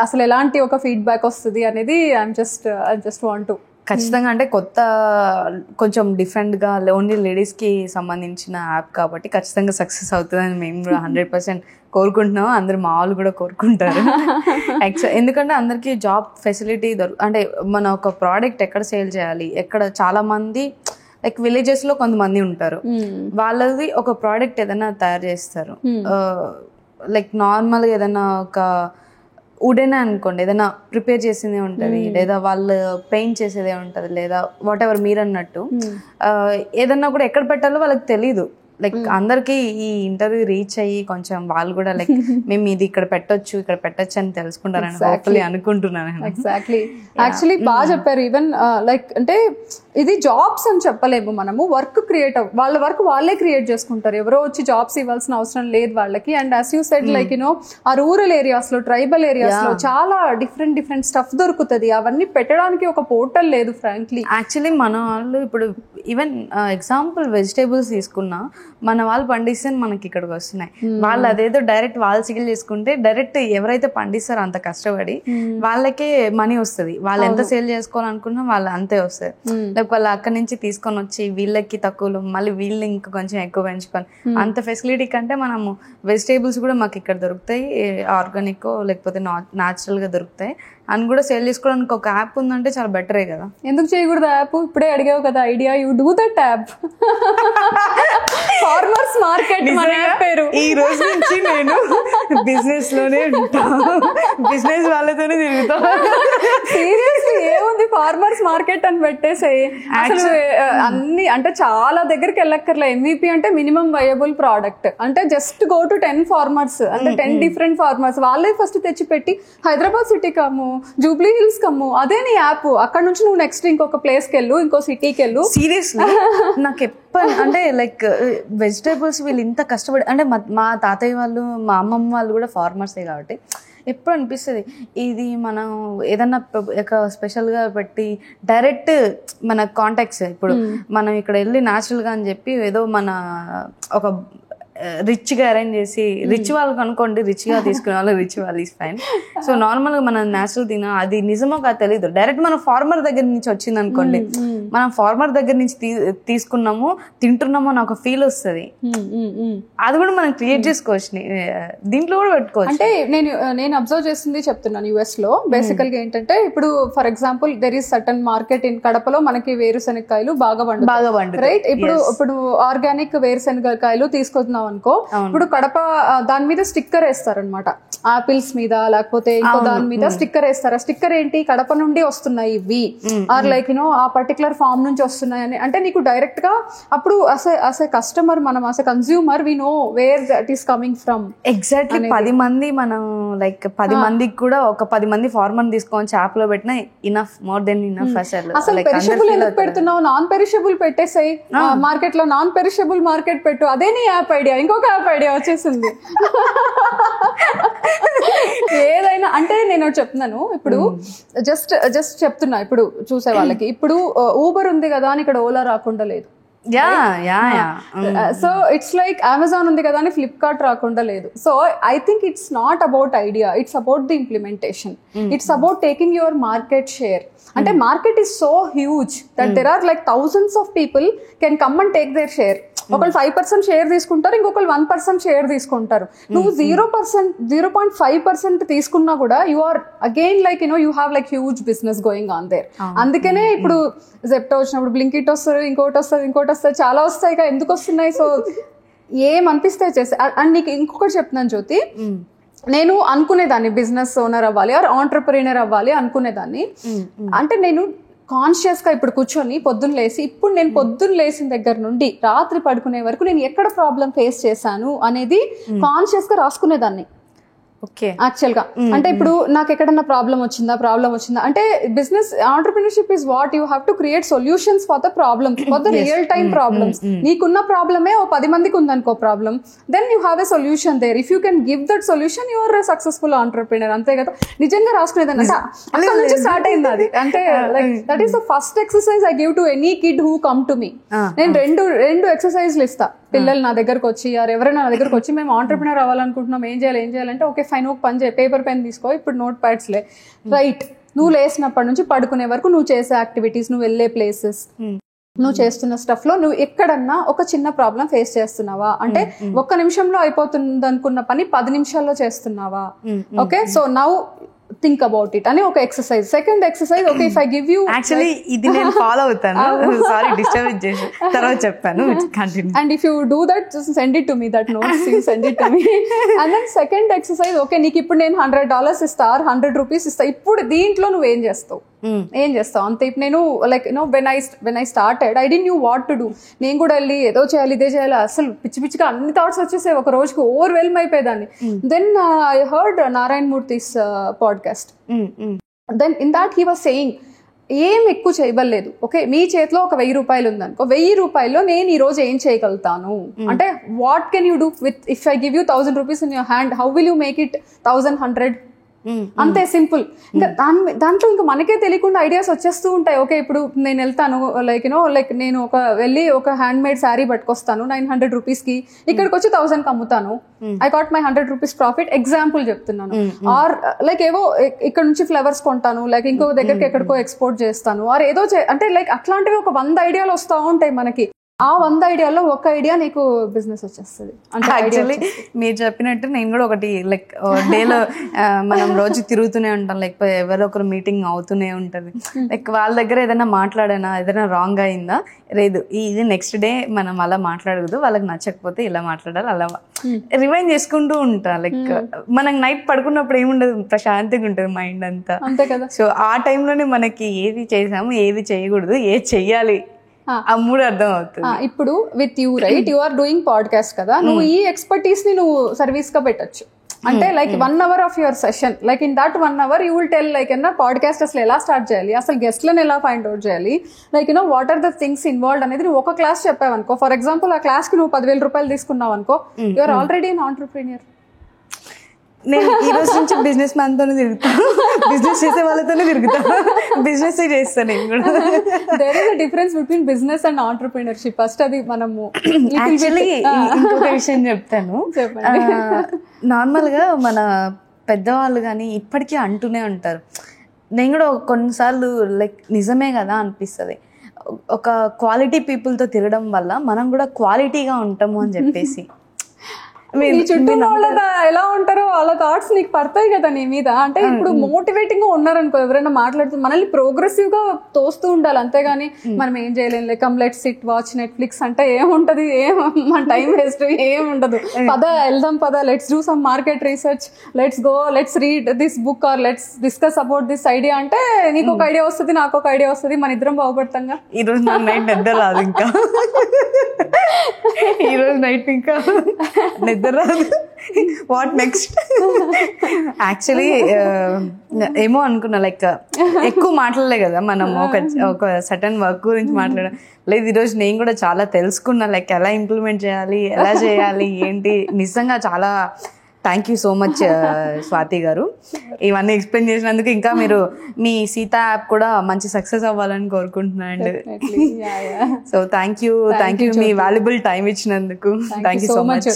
అసలు ఎలాంటి ఒక ఫీడ్బ్యాక్ వస్తుంది అనేది ఐ జస్ట్ వాంట్ టు. ఖచ్చితంగా అంటే కొత్త కొంచెం డిఫరెంట్ గా ఓన్లీ లేడీస్ కి సంబంధించిన యాప్ కాబట్టి ఖచ్చితంగా సక్సెస్ అవుతుందని మేము కూడా 100% కోరుకుంటున్నాం. అందరు మా వాళ్ళు కూడా కోరుకుంటారు. ఎందుకంటే అందరికి జాబ్ ఫెసిలిటీ అంటే మన ఒక ప్రోడక్ట్ ఎక్కడ సేల్ చేయాలి, ఎక్కడ చాలా మంది లైక్ విలేజెస్ లో కొంతమంది ఉంటారు, వాళ్ళది ఒక ప్రోడక్ట్ ఏదైనా తయారు చేస్తారు, లైక్ నార్మల్ గా ఏదైనా ఒక వుడెన్ అనుకోండి, ఏదైనా ప్రిపేర్ చేసేదే ఉంటుంది, లేదా వాళ్ళు పెయింట్ చేసేదే ఉంటుంది, లేదా వాట్ ఎవర్ మీరు అన్నట్టు ఏదన్నా కూడా ఎక్కడ పెట్టాలో వాళ్ళకి తెలీదు. లైక్ అందరికి ఈ ఇంటర్వ్యూ రీచ్ అయ్యి కొంచెం వాళ్ళు కూడా లైక్ మేము ఇది ఇక్కడ పెట్టొచ్చు ఇక్కడ పెట్టొచ్చు అని తెలుసుకుంటారని హోప్ఫుల్లీ అనుకుంటున్నాను. ఎగ్జాక్ట్లీ, యాక్చువల్లీ బాగా చెప్పారు. ఈవెన్ లైక్ అంటే ఇది జాబ్స్ అని చెప్పలేము మనము, వర్క్ వాళ్ళ వర్క్ వాళ్ళే క్రియేట్ చేసుకుంటారు, ఎవరో వచ్చి జాబ్స్ ఇవ్వాల్సిన అవసరం లేదు వాళ్ళకి. And as you said like ఆ రూరల్ ఏరియాస్ లో, ట్రైబల్ ఏరియాస్ లో చాలా డిఫరెంట్ స్టఫ్ దొరుకుతుంది, అవన్నీ పెట్టడానికి ఒక పోర్టల్ లేదు ఫ్రాంక్లీ. యాక్చువల్లీ మన వాళ్ళు ఇప్పుడు ఈవెన్ ఎగ్జాంపుల్ వెజిటేబుల్స్ తీసుకున్నా మన వాళ్ళు పండిస్తే మనకి ఇక్కడికి వస్తున్నాయి, వాళ్ళు అదేదో డైరెక్ట్ వాళ్ళు సిగిల్ చేసుకుంటే డైరెక్ట్ ఎవరైతే పండిస్తారో అంత కష్టపడి వాళ్ళకే మనీ వస్తుంది, వాళ్ళు ఎంత సేల్ చేసుకోవాలనుకున్నా వాళ్ళు అంతే వస్తుంది. లేకపోతే వాళ్ళు అక్కడి నుంచి తీసుకొని వచ్చి వీళ్ళకి తక్కువలో మళ్ళీ వీళ్ళు ఇంకా కొంచెం ఎక్కువ పెంచుకొని అంత ఫెసిలిటీ కంటే మనము వెజిటేబుల్స్ కూడా మాకు ఇక్కడ దొరుకుతాయి, ఆర్గానిక్ లేకపోతే న్యాచురల్ గా దొరుకుతాయి అని కూడా సేల్ చేసుకోవడానికి ఒక యాప్ ఉందంటే చాలా బెటరే కదా. ఎందుకు చేయకూడదు యాప్? ఇప్పుడే అడిగావు కదా idea, you do that app. Farmers market మన యాప్ పేరు. ఈ రోజు నుంచి నేను బిజినెస్ లోనే ఉంటా, బిజినెస్ వాళ్ళతోనే తిరుగుతా. సీరియస్లీ ఏముంది, ఫార్మర్స్ మార్కెట్ అని పెట్టేసాయి. అసలు అన్ని అంటే చాలా దగ్గరికి వెళ్ళక్కర్లే. MVP అంటే మినిమం వయబుల్ ప్రోడక్ట్, అంటే జస్ట్ గో టు 10 ఫార్మర్స్, అంటే 10 డిఫరెంట్ ఫార్మర్స్ వాళ్ళే ఫస్ట్ తెచ్చి పెట్టి హైదరాబాద్ సిటీ కమ్ము, జూబ్లీ హిల్స్ కమ్ము, అదే నీ యాప్. అక్కడ నుంచి నువ్వు నెక్స్ట్ ఇంకొక ప్లేస్కి వెళ్ళు, ఇంకో సిటీకి వెళ్ళు. సీరియస్లీ నాకు అంటే లైక్ వెజిటేబుల్స్ వీళ్ళు ఇంత కష్టపడి, అంటే మా తాతయ్య వాళ్ళు మా అమ్మమ్మ వాళ్ళు కూడా ఫార్మర్సే కాబట్టి ఎప్పుడు అనిపిస్తుంది ఇది మనం ఏదన్నా స్పెషల్గా పెట్టి డైరెక్ట్ మన కాంటాక్ట్స్, ఇప్పుడు మనం ఇక్కడ వెళ్ళి న్యాచురల్గా అని చెప్పి ఏదో మన ఒక రిచ్ గా అరేంజ్ చేసి రిచ్ వాళ్ళకి అనుకోండి, రిచ్ గా తీసుకునే వాళ్ళు రిచ్ వాళ్ళు ఈస్ ఫైన్. సో నార్మల్ గా మనం నేచురల్ తిన అది నిజమో కాదు తెలియదు. డైరెక్ట్ మనం ఫార్మర్ దగ్గర నుంచి వచ్చింది అనుకోండి, మనం ఫార్మర్ దగ్గర నుంచి తీసుకున్నాము తింటున్నామో నాకు ఫీల్ వస్తుంది. అది కూడా మనం క్రియేట్ చేసుకోవచ్చు, దీంట్లో కూడా పెట్టుకోవచ్చు. అంటే నేను అబ్జర్వ్ చేసింది చెప్తున్నాను. యుఎస్ లో బేసికల్ గా ఏంటంటే ఇప్పుడు for example there is certain market in కడపలో మనకి వేరుశనగకాయలు బాగా పండుతాయి, రైట్? ఇప్పుడు ఆర్గానిక్ వేరుశనగకాయలు తీసుకొస్తున్నాం అనుకో, ఇప్పుడు కడప దాని మీద స్టిక్కర్ వేస్తారనమాట, ఆపిల్స్ మీద లేకపోతే ఇంకో దాని మీద స్టిక్కర్ వేస్తారు. ఆ స్టిక్కర్ ఏంటి, కడప నుండి వస్తున్నాయి ఇవి, ఆర్ లైక్ ఆ పర్టికులర్ ఫార్మ్ నుంచి వస్తున్నాయి అని. అంటే నీకు డైరెక్ట్ గా అప్పుడు అస్ ఎ కస్టమర్, మనం as a consumer we know where that is coming from. Exactly 10 మంది మనం లైక్ 10 మందికి కూడా ఒక 10 మంది ఫార్మర్ తీసుకొని చేపలో పెట్టినా ఇనఫ్, మోర్ దెన్ ఇనఫ్. అసలు పెరిషబుల్ ఎందుకు పెడుతున్నావు, నాన్ పెరిషబుల్ పెట్టేసాయి మార్కెట్ లో, నాన్ పెరిషబుల్ మార్కెట్ పెట్టు. అదే నీ యాప్ ఐడియా, ఇంకొక యాప్ ఐడియా వచ్చేసింది. ఏదైనా అంటే నేను చెప్తున్నాను ఇప్పుడు, జస్ట్ చెప్తున్నా ఇప్పుడు చూసే వాళ్ళకి, ఇప్పుడు ఊబర్ ఉంది కదా అని ఇక్కడ ఓలా రాకుండా లేదు. సో ఇట్స్ లైక్ అమెజాన్ ఉంది కదా అని ఫ్లిప్కార్ట్ రాకుండా లేదు. So I think it's not about idea, it's about the implementation, it's about taking your market share. అంటే market is so huge that there are like thousands of people can come and take their share. ఒకళ్ళు 5% share తీసుకుంటారు, ఇంకొకళ్ళు 1% share తీసుకుంటారు. నువ్వు 0.5% తీసుకున్నా కూడా you are again like you have like huge business going on there. అందుకనే ఇప్పుడు Zepto వచ్చినప్పుడు బ్లింకిట్ వస్తారు, ఇంకోటి వస్తుంది, చాలా వస్తాయి. ఎందుకు వస్తున్నాయి? సో ఏమనిపిస్తే చేస్తే. అండ్ నీకు ఇంకొకటి చెప్తున్నాను జ్యోతి, నేను అనుకునేదాన్ని బిజినెస్ ఓనర్ అవ్వాలి ఆర్ ఆంటర్ప్రీనర్ అవ్వాలి అనుకునేదాన్ని. అంటే నేను కాన్షియస్ గా ఇప్పుడు కూర్చొని పొద్దున్న లేసి, ఇప్పుడు నేను పొద్దున్న లేసిన దగ్గర నుండి రాత్రి పడుకునే వరకు నేను ఎక్కడ ప్రాబ్లం ఫేస్ చేశాను అనేది కాన్షియస్ గా రాసుకునేదాన్ని. ఓకే, యాక్చువల్ గా అంటే ఇప్పుడు నాకు ఎక్కడన్నా ప్రాబ్లం వచ్చిందా అంటే business entrepreneurship is what you have to create solutions for the problems, for the real time problems. నీకున్న ప్రాబ్లమే ఓ 10 మందికి ఉందనుకో problem, then you have a solution there. If you can give that solution you are successful entrepreneur. అంతే కదా, నిజంగా రాసుకునేదాన్ని. అక్కడ నుంచి స్టార్ట్ అయింది అది. అంటే like that is the first exercise I give to any kid who come to me. నేను రెండు ఎక్సర్సైజ్లు ఇస్తా. పిల్లలు నా దగ్గరకు వచ్చి ఎవరైనా నా దగ్గరకు వచ్చి మేము ఆంటర్ప్రినర్ అవ్వాలనుకుంటున్నాం, ఏం చేయాలంటే ఓకే ఫైన్, ఒక పని చేయి, పేపర్ పెన్ తీసుకో, ఇప్పుడు నోట్ ప్యాడ్స్లే, రైట్? నువ్వు లేసినప్పటి నుంచి పడుకునే వరకు నువ్వు చేసే యాక్టివిటీస్, నువ్వు వెళ్ళే ప్లేసెస్, నువ్వు చేస్తున్న స్టఫ్ లో నువ్వు ఎక్కడన్నా ఒక చిన్న ప్రాబ్లం ఫేస్ చేస్తున్నావా? అంటే 1 నిమిషంలో అయిపోతుంది అనుకున్న పని 10 నిమిషాల్లో చేస్తున్నావా? Okay, so now think about it అని ఒక exercise. Second exercise, okay if I give you, actually ఇది నేను ఫాలో అవుతాను, సారీ డిస్టర్బ్ చేసి తర్వాత చెప్తాను, continue. And if you do that just send it to me, that notes you send it to me. And then second exercise, okay నీకు ఇప్పుడు నేను $100 ఇస్తా ఆర్ ₹100 ఇస్తా, ఇప్పుడు దీంట్లో నువ్వేం చేస్తావు? అంతే. ఇప్పుడు నేను like when I started I didn't knew what to do. నేను కూడా వెళ్ళి ఏదో చేయాలి, ఇదే చేయాలి, అసలు పిచ్చిగా అన్ని థాట్స్ వచ్చేసాయి, ఒక రోజుకి ఓవర్వెల్మ్ అయిపోయేదాన్ని. Then I heard Narayana Murthy's podcast. Then in that he was saying, ఏం ఎక్కువ చేయబడలేదు, ఓకే మీ చేతిలో ఒక ₹1000 ఉందనుకో, ₹1000 నేను ఈ రోజు ఏం చేయగలుగుతాను అంటే what can you do with, if I give you ₹1000 in your hand, how will you make it 1,100? అంతే సింపుల్. ఇంకా దాంట్లో ఇంకా మనకే తెలియకుండా ఐడియాస్ వచ్చేస్తూ ఉంటాయి. ఓకే ఇప్పుడు నేను వెళ్తాను లైక్ నేను వెళ్ళి ఒక హ్యాండ్ మేడ్ శారీ పట్టుకొస్తాను ₹900 కి, ఇక్కడికి వచ్చి 1000 కి అమ్ముతాను, I got my ₹100 profit. Example చెప్తున్నాను. ఆర్ లైక్ ఏవో ఇక్కడ నుంచి ఫ్లవర్స్ కొంటాను, లైక్ ఇంకో దగ్గరికి ఎక్కడికో ఎక్స్పోర్ట్ చేస్తాను, ఆర్ ఏదో అంటే లైక్ అట్లాంటివి ఒక 100 ఐడియాలు వస్తూ ఉంటాయి మనకి. ఆ 100 ఐడియాలో ఒక ఐడియా నీకు బిజినెస్ వచ్చేస్తుంది. యాక్చువల్లీ మీరు చెప్పినట్టు నేను కూడా ఒకటి లైక్ డేలో మనం రోజు తిరుగుతూనే ఉంటాం, లేకపోతే ఎవరో ఒకరు మీటింగ్ అవుతూనే ఉంటుంది. లైక్ వాళ్ళ దగ్గర ఏదైనా మాట్లాడానా, ఏదైనా రాంగ్ అయిందా, లేదు ఇది నెక్స్ట్ డే మనం అలా మాట్లాడకూడదు, వాళ్ళకి నచ్చకపోతే ఇలా మాట్లాడాలి, అలా రిమైండ్ చేసుకుంటూ ఉంటా. లైక్ మనం నైట్ పడుకున్నప్పుడు ఏముండదు, ప్రశాంతంగా ఉంటుంది మైండ్ అంతా, అంతే కదా. సో ఆ టైంలోనే మనకి ఏది చేసాము, ఏది చేయకూడదు, ఏది చెయ్యాలి ఆ మూడు అర్థం అవుతుంది. ఇప్పుడు with you right, you are doing podcast కదా, నువ్వు ఈ ఎక్స్పర్టీస్ ని నువ్వు సర్వీస్ గా పెట్టచ్చు. అంటే like 1 hour of your session, like in that 1 hour you will tell like podcast అసలు ఎలా స్టార్ట్ చేయాలి, అసలు గెస్ట్లను ఎలా ఫైండ్ అవుట్ చేయాలి, like what are the things involved అనేది నువ్వు ఒక క్లాస్ చెప్పావనుకో. ఫర్ ఎగ్జాంపుల్ ఆ క్లాస్ కి నువ్వు ₹10,000 తీసుకున్నావు అనుకో, you are already an entrepreneur. నేను ఈ రోజు నుంచి బిజినెస్ మ్యాన్ తోనే తిరుగుతాను, బిజినెస్ చేసే వాళ్ళతోనే తిరుగుతాను, బిజినెస్ చేస్తాను నేను కూడా. There is a difference between business and entrepreneurship. First అది మనము యాక్చువల్లీ ఇంకొక విషయం చెప్తాను. నార్మల్గా మన పెద్దవాళ్ళు కానీ ఇప్పటికీ అంటూనే ఉంటారు, నేను కూడా కొన్నిసార్లు లైక్ నిజమే కదా అనిపిస్తుంది, ఒక క్వాలిటీ పీపుల్తో తిరగడం వల్ల మనం కూడా క్వాలిటీగా ఉంటాము అని చెప్పేసి. నీ చుట్టూ వాళ్ళ ఎలా ఉంటారో వాళ్ళ థాట్స్ నీకు పడతాయి కదా నీ మీద. అంటే ఇప్పుడు మోటివేటింగ్ గా ఉన్నారనుకో, ఎవరైనా మాట్లాడుతూ మనల్ని ప్రోగ్రెసివ్ గా తోస్తూ ఉండాలి, అంతేగాని మనం ఏం చేయలేం like let's SIT watch Netflix అంటే ఏముంటది, మన టైం వేస్ట్ ఏముండదు. పద వెళ్దాం, పద let's do some market research, let's go, let's read this book or let's discuss about this idea అంటే నీకు ఒక ఐడియా వస్తుంది, నాకు ఒక ఐడియా వస్తుంది, మన ఇద్దరం బాగుపడతాంగా. ఈరోజు నాకు నైట్ నిద్ర రాదు, ఇంకా ఈరోజు నైట్ ఇంకా నిద్ర రాదు. What next? యాక్చువల్లీ ఏమో అనుకున్నా, లైక్ ఎక్కువ మాట్లాడలే కదా మనం, ఒక సర్టన్ వర్క్ గురించి మాట్లాడడం లేదు. ఈరోజు నేను కూడా చాలా తెలుసుకున్నా, లైక్ ఎలా ఇంప్లిమెంట్ చేయాలి, ఎలా చేయాలి ఏంటి. నిజంగా చాలా thank you so much Swathi గారు, ఇవన్నీ ఎక్స్ప్లెయిన్ చేసినందుకు. ఇంకా మీరు మీ సీత యాప్ కూడా మంచి సక్సెస్ అవ్వాలని కోరుకుంటున్నాను. సో థ్యాంక్ యూ మీ వాల్యుబుల్ టైం ఇచ్చినందుకు. Thank you so much.